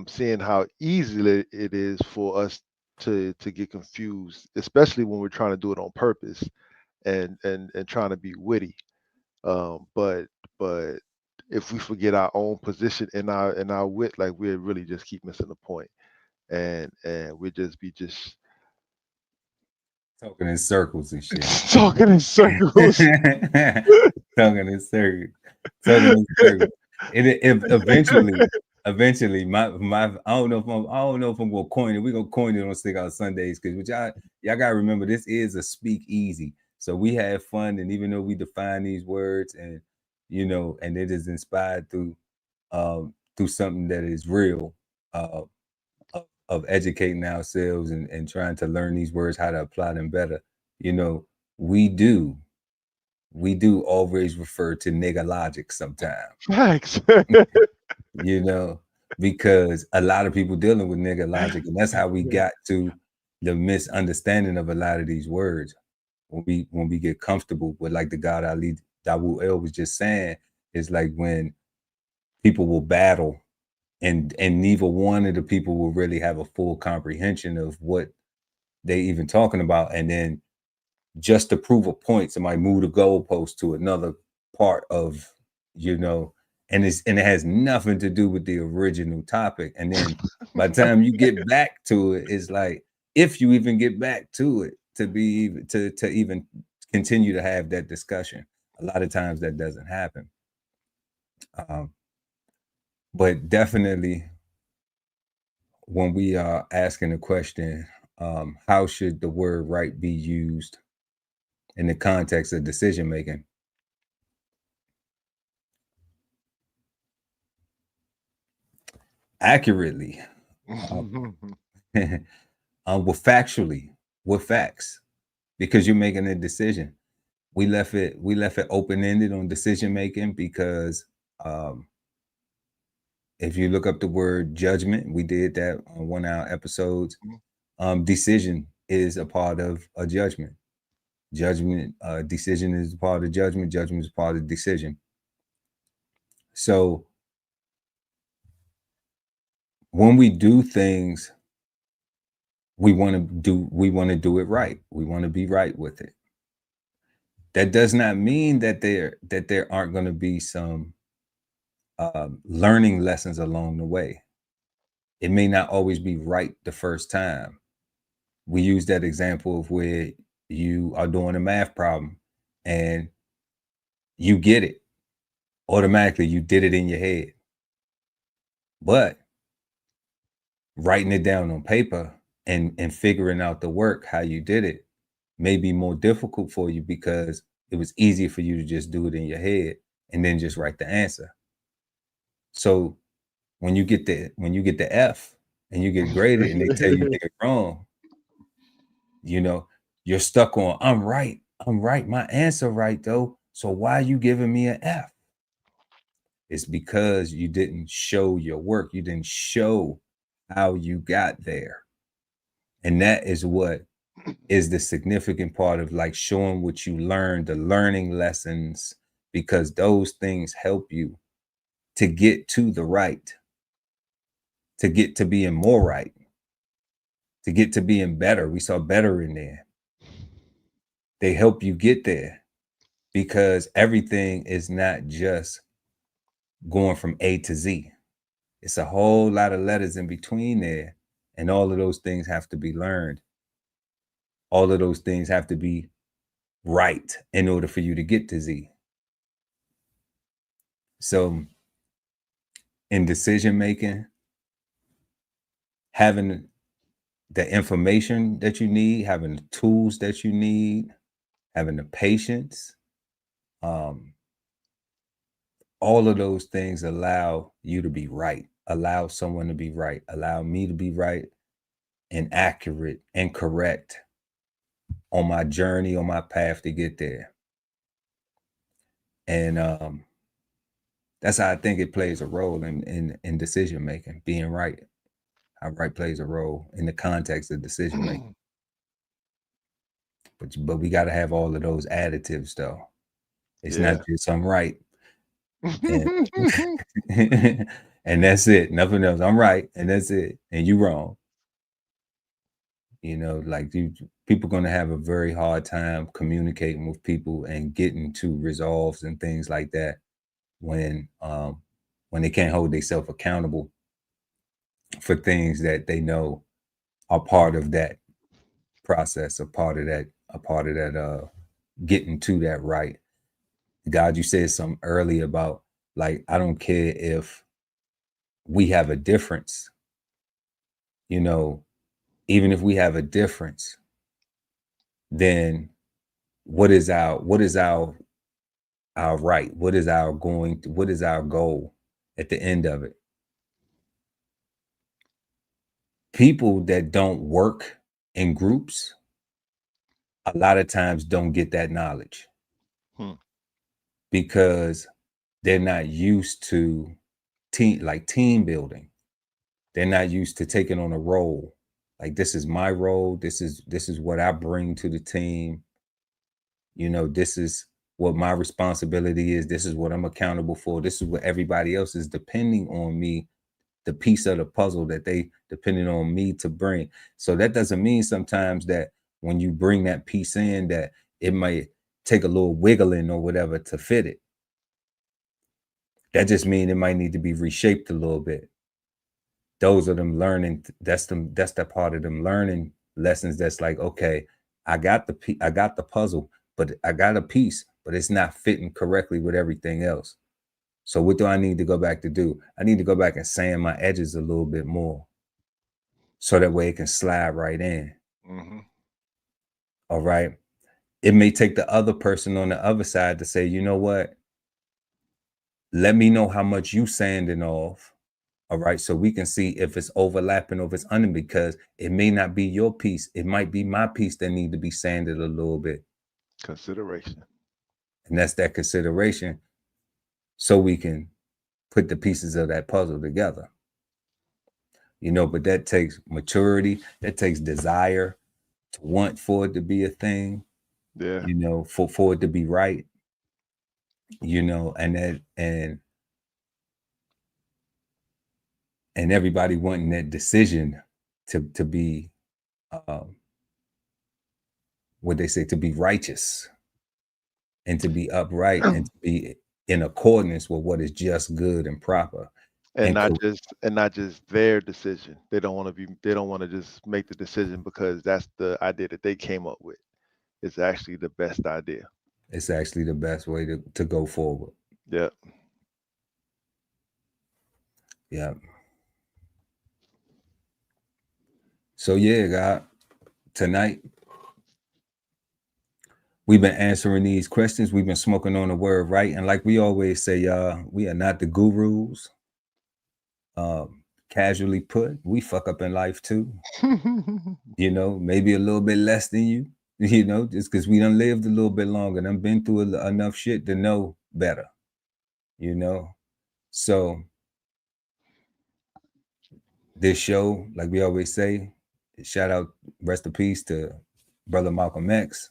seeing how easily it is for us to get confused, especially when we're trying to do it on purpose and trying to be witty. But if we forget our own position in our wit, like we really just keep missing the point, and we just be just talking in circles and shit. talking in circles. Talking in circles. Talking in circles. It eventually, my I don't know if I'm gonna coin it. We're gonna coin it on Stick Out Sundays because y'all gotta remember this is a speak easy. So we have fun, and even though we define these words and and it is inspired through something that is real, of educating ourselves and trying to learn these words, how to apply them better. We do always refer to nigga logic sometimes. Facts. Because a lot of people dealing with nigga logic, and that's how we got to the misunderstanding of a lot of these words. When we get comfortable with, like the God Ali Dawu El was just saying, it's like when people will battle and neither one of the people will really have a full comprehension of what they even talking about, and then just to prove a point, somebody move the goalpost to another part of, and it has nothing to do with the original topic. And then by the time you get back to it, it's like, if you even get back to it, to even continue to have that discussion, a lot of times that doesn't happen. But definitely, when we are asking the question, how should the word right be used in the context of decision making? Accurately, factually, with facts, because you're making a decision. We left it open-ended on decision making because if you look up the word judgment, we did that on one of our episodes. Decision is a part of a judgment. Decision is a part of judgment. Judgment is part of decision. So when we do things, we want to do it right. We want to be right with it. That does not mean that there aren't going to be some learning lessons along the way. It may not always be right the first time. We use that example of where you are doing a math problem and you get it automatically. You did it in your head, but writing it down on paper and figuring out the work, how you did it, may be more difficult for you because it was easier for you to just do it in your head and then just write the answer. So when you get the F and you get graded and they tell you did it wrong, you're stuck on, I'm right, my answer right though. So why are you giving me an F? It's because you didn't show your work. You didn't show how you got there. And that is what is the significant part of, like, showing what you learned, the learning lessons, because those things help you to get to the right, to get to being more right, to get to being better. We saw better in there. They help you get there because everything is not just going from A to Z. It's a whole lot of letters in between there. And all of those things have to be learned. All of those things have to be right in order for you to get to Z. So in decision making, having the information that you need, having the tools that you need, having the patience, all of those things allow you to be right, allow someone to be right, allow me to be right and accurate and correct on my journey, on my path to get there. And that's how I think it plays a role in decision making, being right. How right plays a role in the context of decision making. But we got to have all of those additives though. It's not just I'm right. And, and that's it. Nothing else. I'm right, and that's it. And you wrong. You know, like people going to have a very hard time communicating with people and getting to resolves and things like that when they can't hold themselves accountable for things that they know are part of that process, a part of that getting to that right. God, you said something earlier about, like, I don't care if we have a difference, you know, even if we have a difference, then what is our right? What is our goal at the end of it? People that don't work in groups a lot of times don't get that knowledge because they're not used to team building. They're not used to taking on a role. Like, this is my role. This is what I bring to the team. You know, this is what my responsibility is. This is what I'm accountable for. This is what everybody else is depending on me, the piece of the puzzle that they depending on me to bring. So that doesn't mean sometimes that when you bring that piece in, that it might take a little wiggling or whatever to fit it. That just means it might need to be reshaped a little bit. Those are them learning. That's that part of them learning lessons. That's like, okay, I got the puzzle, but I got a piece, but it's not fitting correctly with everything else. So what do I need to go back to do? I need to go back and sand my edges a little bit more, so that way it can slide right in. All right. It may take the other person on the other side to say, you know what? Let me know how much you sanding off. All right. So we can see if it's overlapping or if it's under, because it may not be your piece. It might be my piece that need to be sanded a little bit. Consideration. And that's that consideration. So we can put the pieces of that puzzle together. You know, but that takes maturity. That takes desire to want for it to be a thing. Yeah. You know, for it to be right. You know, and everybody wanting that decision to be what they say, to be righteous and to be upright and to be in accordance with what is just, good, and proper. And not just their decision. They don't want to just make the decision because that's the idea that they came up with. It's actually the best idea. It's actually the best way to go forward. Yeah. Yeah. So yeah, God, tonight we've been answering these questions. We've been smoking on the word right. And like we always say, y'all, we are not the gurus. Casually put, we fuck up in life too. You know, maybe a little bit less than you, you know, just because we done lived a little bit longer and been through enough shit to know better, you know. So this show, like we always say, shout out, rest in peace to Brother Malcolm X,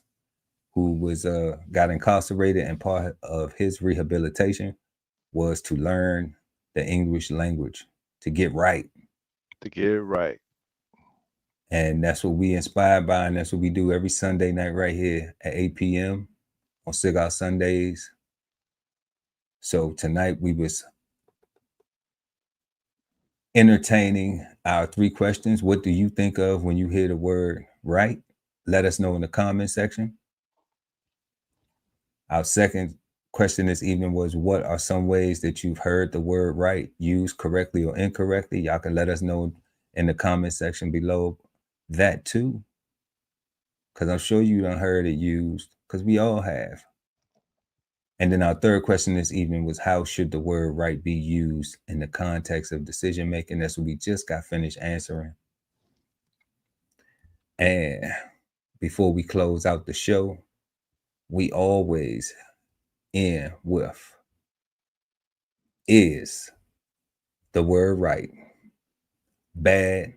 who was got incarcerated, and part of his rehabilitation was to learn the English language, to get right. To get it right. And that's what we inspired by, and that's what we do every Sunday night right here at 8 p.m. on Cigar Sundays. So tonight we was entertaining our 3 questions. What do you think of when you hear the word right? Let us know in the comment section. Our second question this evening was, what are some ways that you've heard the word right used correctly or incorrectly? Y'all can let us know in the comment section below that too, because I'm sure you done heard it used, because we all have. And then our third question this evening was, how should the word right be used in the context of decision making? That's what we just got finished answering. And before we close out the show, we always end with, is the word right bad,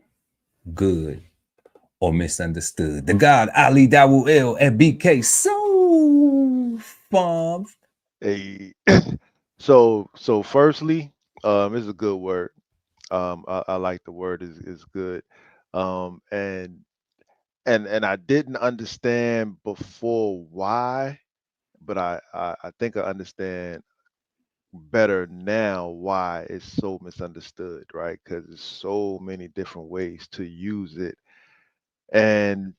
good, or misunderstood? The God Ali Dawul and BK so fun. Hey, so firstly, it's a good word. I like the word is good. And I didn't understand before why, but I think I understand better now why it's so misunderstood, right? Because there's so many different ways to use it, and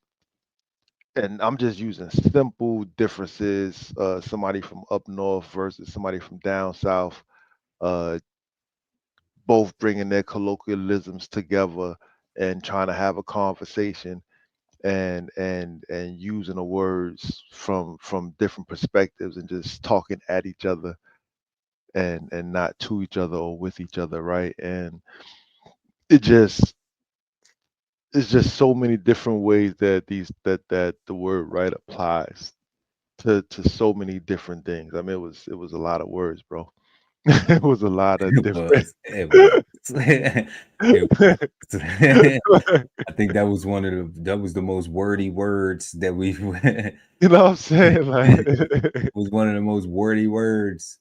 I'm just using simple differences. Somebody from up north versus somebody from down south, uh, both bringing their colloquialisms together and trying to have a conversation, and using the words from different perspectives and just talking at each other and not to each other or with each other, right? And it just it's just so many different ways that the word right applies to so many different things. I mean, it was a lot of words, bro. It was a lot of It different. was. It was. It was. I think that was the most wordy words that we You know what I'm saying? Like, was one of the most wordy words,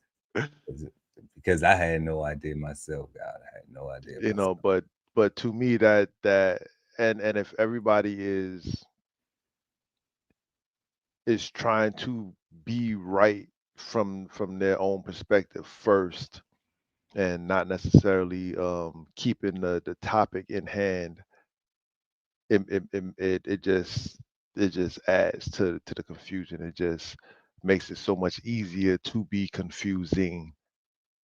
because I had no idea myself, God. I had no idea you know, myself. but to me that and if everybody is trying to be right from their own perspective first, and not necessarily keeping the topic in hand, it just adds to the confusion. It just makes it so much easier to be confusing,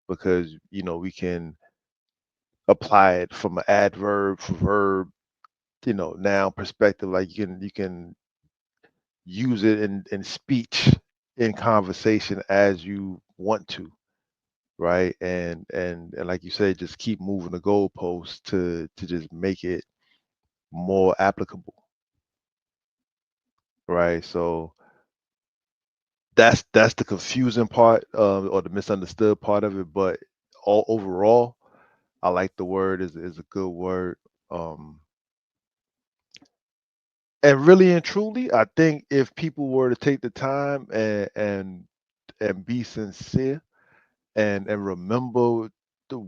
because we can apply it from an adverb, verb, noun perspective. Like you can use it in speech, in conversation as you want to, right? And like you say, just keep moving the goalposts to just make it more applicable, right? So that's the confusing part, or the misunderstood part of it. But all overall, I like the word. Is a good word. Um, and really and truly, I think if people were to take the time and be sincere, and remember the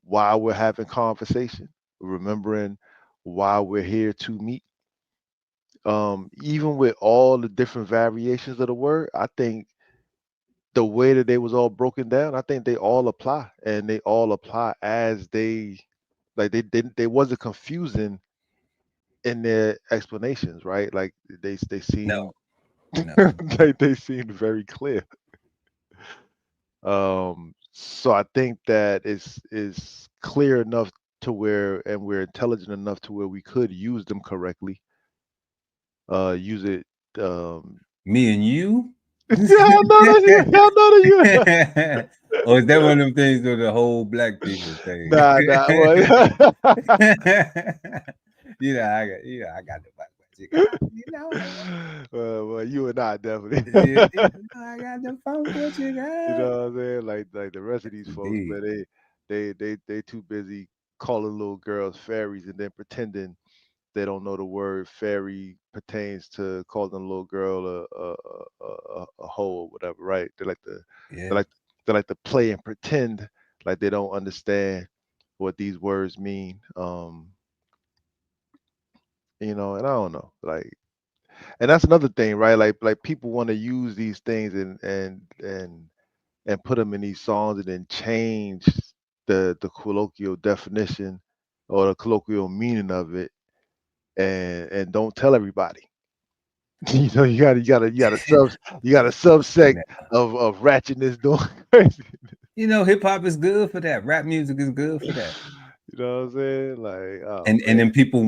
why we're having conversation, remembering why we're here to meet, even with all the different variations of the word, I think the way that they was all broken down, I think they all apply, and they all apply as they, like, they wasn't confusing in their explanations, right? Like they No, seem no. like they seemed very clear. So I think that is clear enough to where, and we're intelligent enough to where we could use them correctly. Use it. Um, Me and you? yeah, I know that you. I know that Or is that one of them things with the whole black people you. thing? Nah. Well, I got the black chicken. well, you and I definitely. I got the funky You chicken. know what I'm saying? Like the rest of these folks, Indeed. man, they too busy calling little girls fairies and then pretending they don't know the word fairy pertains to calling a little girl a hoe or whatever, right? They Yeah. like they like to play and pretend like they don't understand what these words mean. And I don't know, like, and that's another thing, right? Like people want to use these things and put them in these songs and then change the colloquial definition or the colloquial meaning of it, and don't tell everybody. You got a subsect Nah. of ratchetness doing crazy. Hip hop is good for that. Rap music is good for that. You know what I'm saying? Like, oh, and man. then people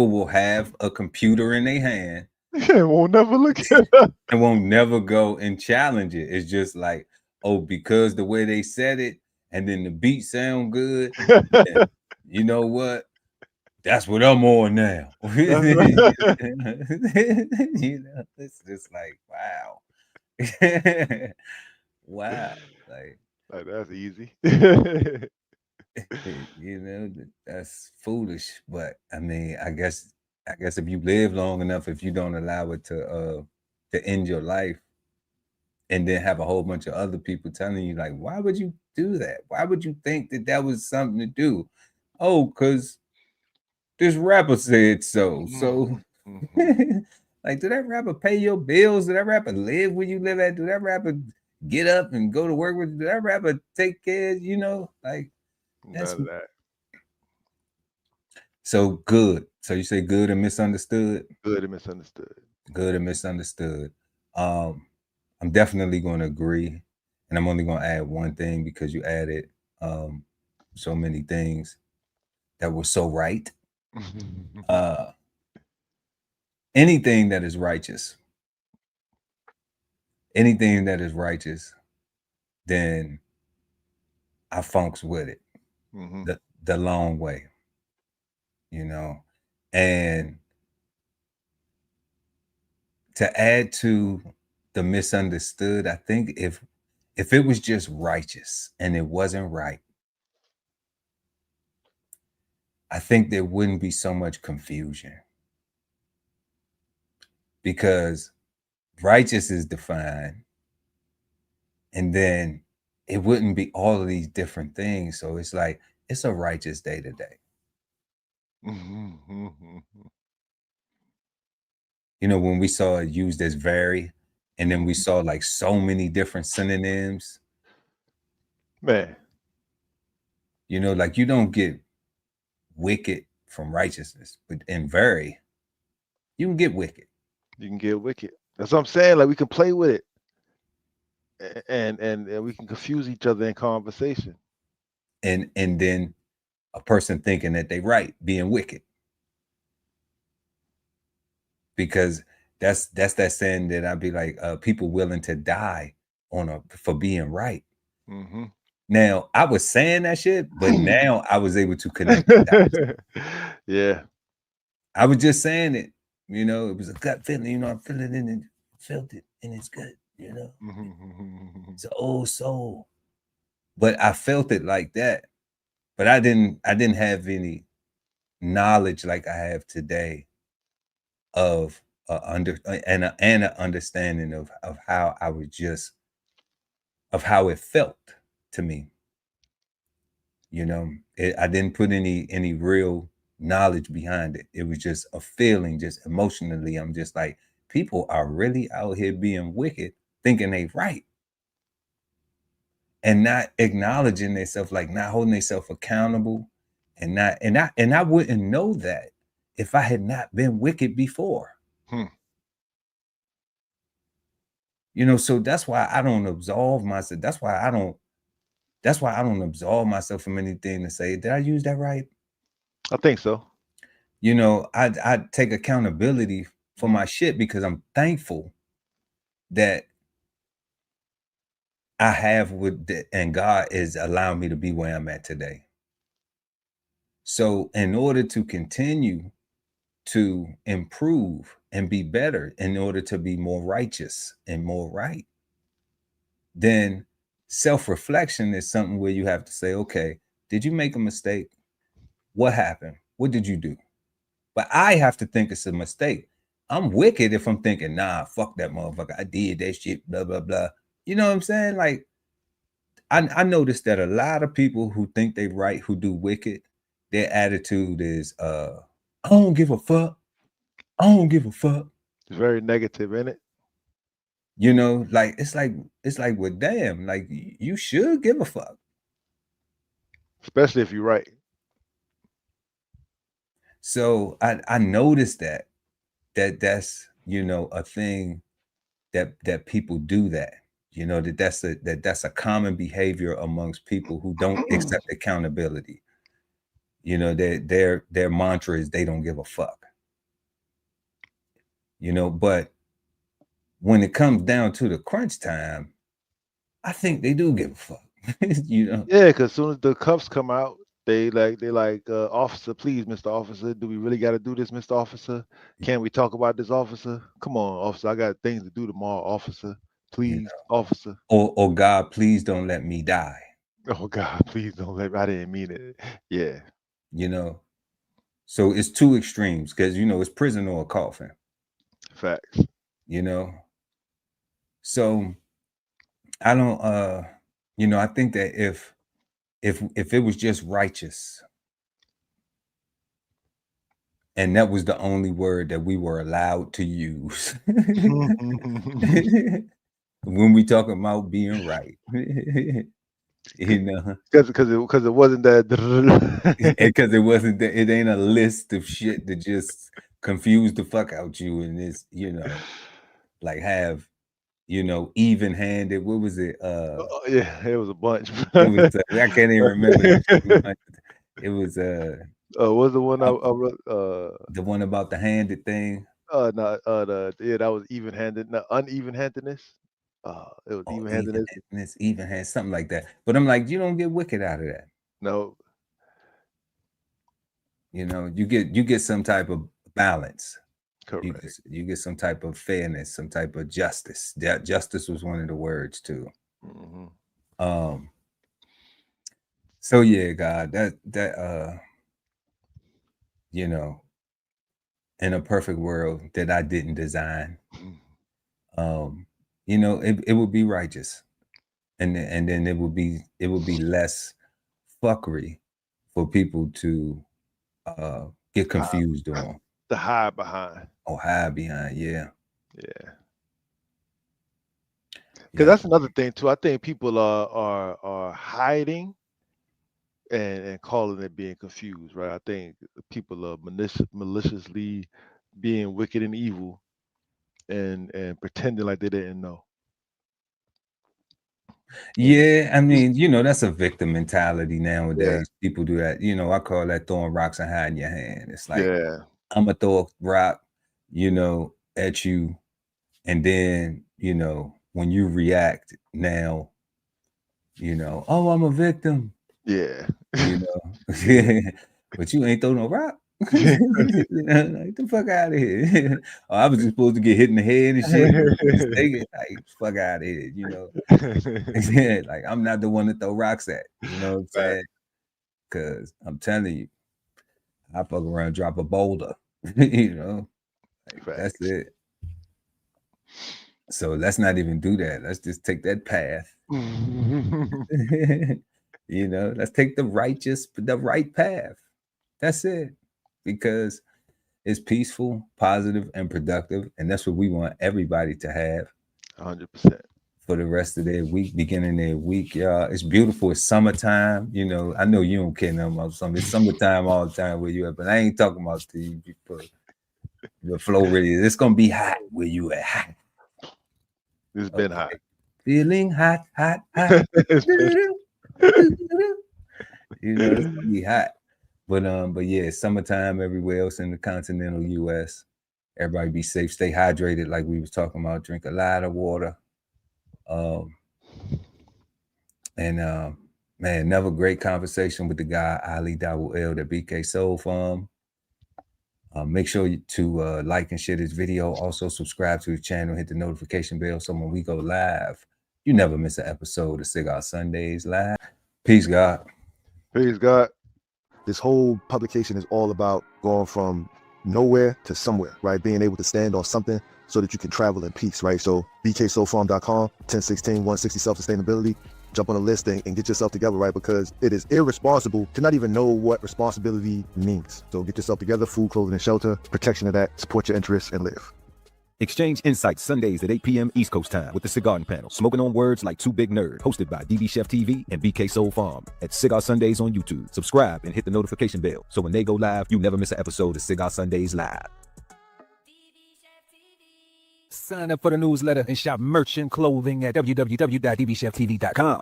will have a computer in their hand Won't never look at it. and won't never go and challenge it. It's just like, oh, because the way they said it, and then the beat sound good. Yeah, you know what? That's what I'm on now. You know, it's just like, wow. Wow. Like, Like, that's easy. you know, that's foolish. But I mean, I guess if you live long enough, if you don't allow it to end your life, and then have a whole bunch of other people telling you, like, why would you do that? Why would you think that that was something to do? Oh, because this rapper said so. So, like, did that rapper pay your bills? Did that rapper live where you live at? Did that rapper get up and go to work with you? Did that rapper take care? You know, like, None that's of that. so good. So you say good and misunderstood? Good and misunderstood. Good and misunderstood. I'm definitely going to agree, and I'm only going to add one thing because you added so many things that were so right. Anything that is righteous, then I funks with it the long way, you know. And to add to the misunderstood, I think if it was just righteous and it wasn't right, I think there wouldn't be so much confusion, because righteous is defined, and then it wouldn't be all of these different things. So it's like, it's a righteous day today. You know, when we saw it used as very, and then we saw like so many different synonyms. Man. You know, like, you don't get wicked from righteousness, but in very, you can get wicked. You can get wicked. That's what I'm saying. Like, we can play with it, and we can confuse each other in conversation. And then a person thinking that they right, being wicked, because that's that saying that I'd be like, people willing to die for being right. Now, I was saying that shit, but now I was able to connect the dots. Yeah. I was just saying it, you know, it was a gut feeling, you know, I feel it in it, felt it, and it's good, you know. It's an old soul. But I felt it like that. But I didn't have any knowledge like I have today of an understanding of how I was just, of how it felt to me. You know, I didn't put any real knowledge behind it. It was just a feeling, just emotionally. I'm just like, people are really out here being wicked, thinking they right, and not acknowledging themselves, like not holding themselves accountable, and I wouldn't know that if I had not been wicked before. You know, so that's why I don't absolve myself. That's why I don't absolve myself from anything to say, did I use that right? I think so. You know, I take accountability for my shit, because I'm thankful that I have and God is allowing me to be where I'm at today. So in order to continue to improve and be better, in order to be more righteous and more right, then self-reflection is something where you have to say, okay, did you make a mistake? What happened? What did you do? But I have to think it's a mistake. I'm wicked if I'm thinking, nah, fuck that motherfucker, I did that shit, blah, blah, blah. You know what I'm saying? Like, I noticed that a lot of people who think they right, who do wicked, their attitude is, I don't give a fuck. I don't give a fuck. It's very negative, isn't it? You know, like, it's like, well, damn, like, you should give a fuck. Especially if you're right. So I noticed that's, you know, a thing that people do that. You know, that's a common behavior amongst people who don't accept accountability. You know, their mantra is they don't give a fuck. You know, but when it comes down to the crunch time, I think they do give a fuck. You know? Yeah, because as soon as the cuffs come out, they like, officer, please, Mr. Officer, do we really got to do this, Mr. Officer? Can we talk about this, officer? Come on, officer, I got things to do tomorrow, officer. You Please, know? officer. Or God, please don't let me die. Oh God, please don't let me. I didn't mean it. Yeah. You know, so it's two extremes because you know it's prison or a coffin. Facts. You know, so I don't. You know, I think that if it was just righteous, and that was the only word that we were allowed to use when we talk about being right, you know, because it wasn't that. because it wasn't that, it ain't a list of shit that just confuse the fuck out you, and it's, you know, like have, you know, even-handed. What was it? Yeah, it was a bunch. It was I can't even remember that shit. It was was the one I wrote? the one about the handed thing. No, that was even-handed, no, uneven-handedness. It was Oh, even-handedness. even had something like that. But I'm like, you don't get wicked out of that. No. You know, you get some type of balance. Correct. You get some type of fairness, some type of justice. Justice was one of the words too. Mm-hmm. So yeah, God, that you know, in a perfect world that I didn't design, you know, it would be righteous. And then it would be less fuckery for people to get confused on. The hide behind. Oh, hide behind, yeah. Yeah. Because that's another thing too. I think people are hiding and calling it being confused, right? I think people are maliciously being wicked and evil and pretending like they didn't know. Yeah, I mean, you know, that's a victim mentality nowadays. Yeah. People do that. You know, I call that throwing rocks and hiding your hand. It's like, Yeah. I'm gonna throw a rock, you know, at you, and then, you know, when you react now, you know, oh, I'm a victim. Yeah. You know, but you ain't throw no rock. You know, like, the fuck out of here. Oh, I was just supposed to get hit in the head and shit. Like, fuck out of here, you know. Like, I'm not the one to throw rocks at, you know what I'm saying? Because I'm telling you, I fuck around, drop a boulder, you know. Like, that's it. So let's not even do that. Let's just take that path. You know, let's take the right path. That's it. Because it's peaceful, positive, and productive. And that's what we want everybody to have. 100%. For the rest of their week, beginning their week, y'all. It's beautiful. It's summertime. You know, I know you don't care nothing about summer. It's summertime all the time where you at, but I ain't talking about to you people. The Florida. It's gonna be hot where you at. Hot. It's been hot. Feeling hot. You know, it's gonna be hot. But yeah, summertime everywhere else in the continental US. Everybody be safe, stay hydrated, like we was talking about. Drink a lot of water. Man, another great conversation with the guy Ali Dawel, the BK Soul Farm. Make sure to like and share this video. Also subscribe to the channel, hit the notification bell so when we go live, you never miss an episode of Cigar Sundays Live. Peace, God. Peace, God. This whole publication is all about going from nowhere to somewhere, right? Being able to stand on something so that you can travel in peace, right? So bksoulfarm.com, 1016 160 self-sustainability. Jump on the list and get yourself together, right? Because it is irresponsible to not even know what responsibility means. So get yourself together, food, clothing, and shelter, protection of that, support your interests, and live. Exchange insights Sundays at 8 p.m. East Coast time with the Cigarden Panel. Smoking on words like two big nerds. Hosted by DBCHEFTV and BK Soul Farm at Cigar Sundays on YouTube. Subscribe and hit the notification bell so when they go live, you never miss an episode of Cigar Sundays Live. DBCHEFTV. Sign up for the newsletter and shop merch and clothing at www.dbcheftv.com.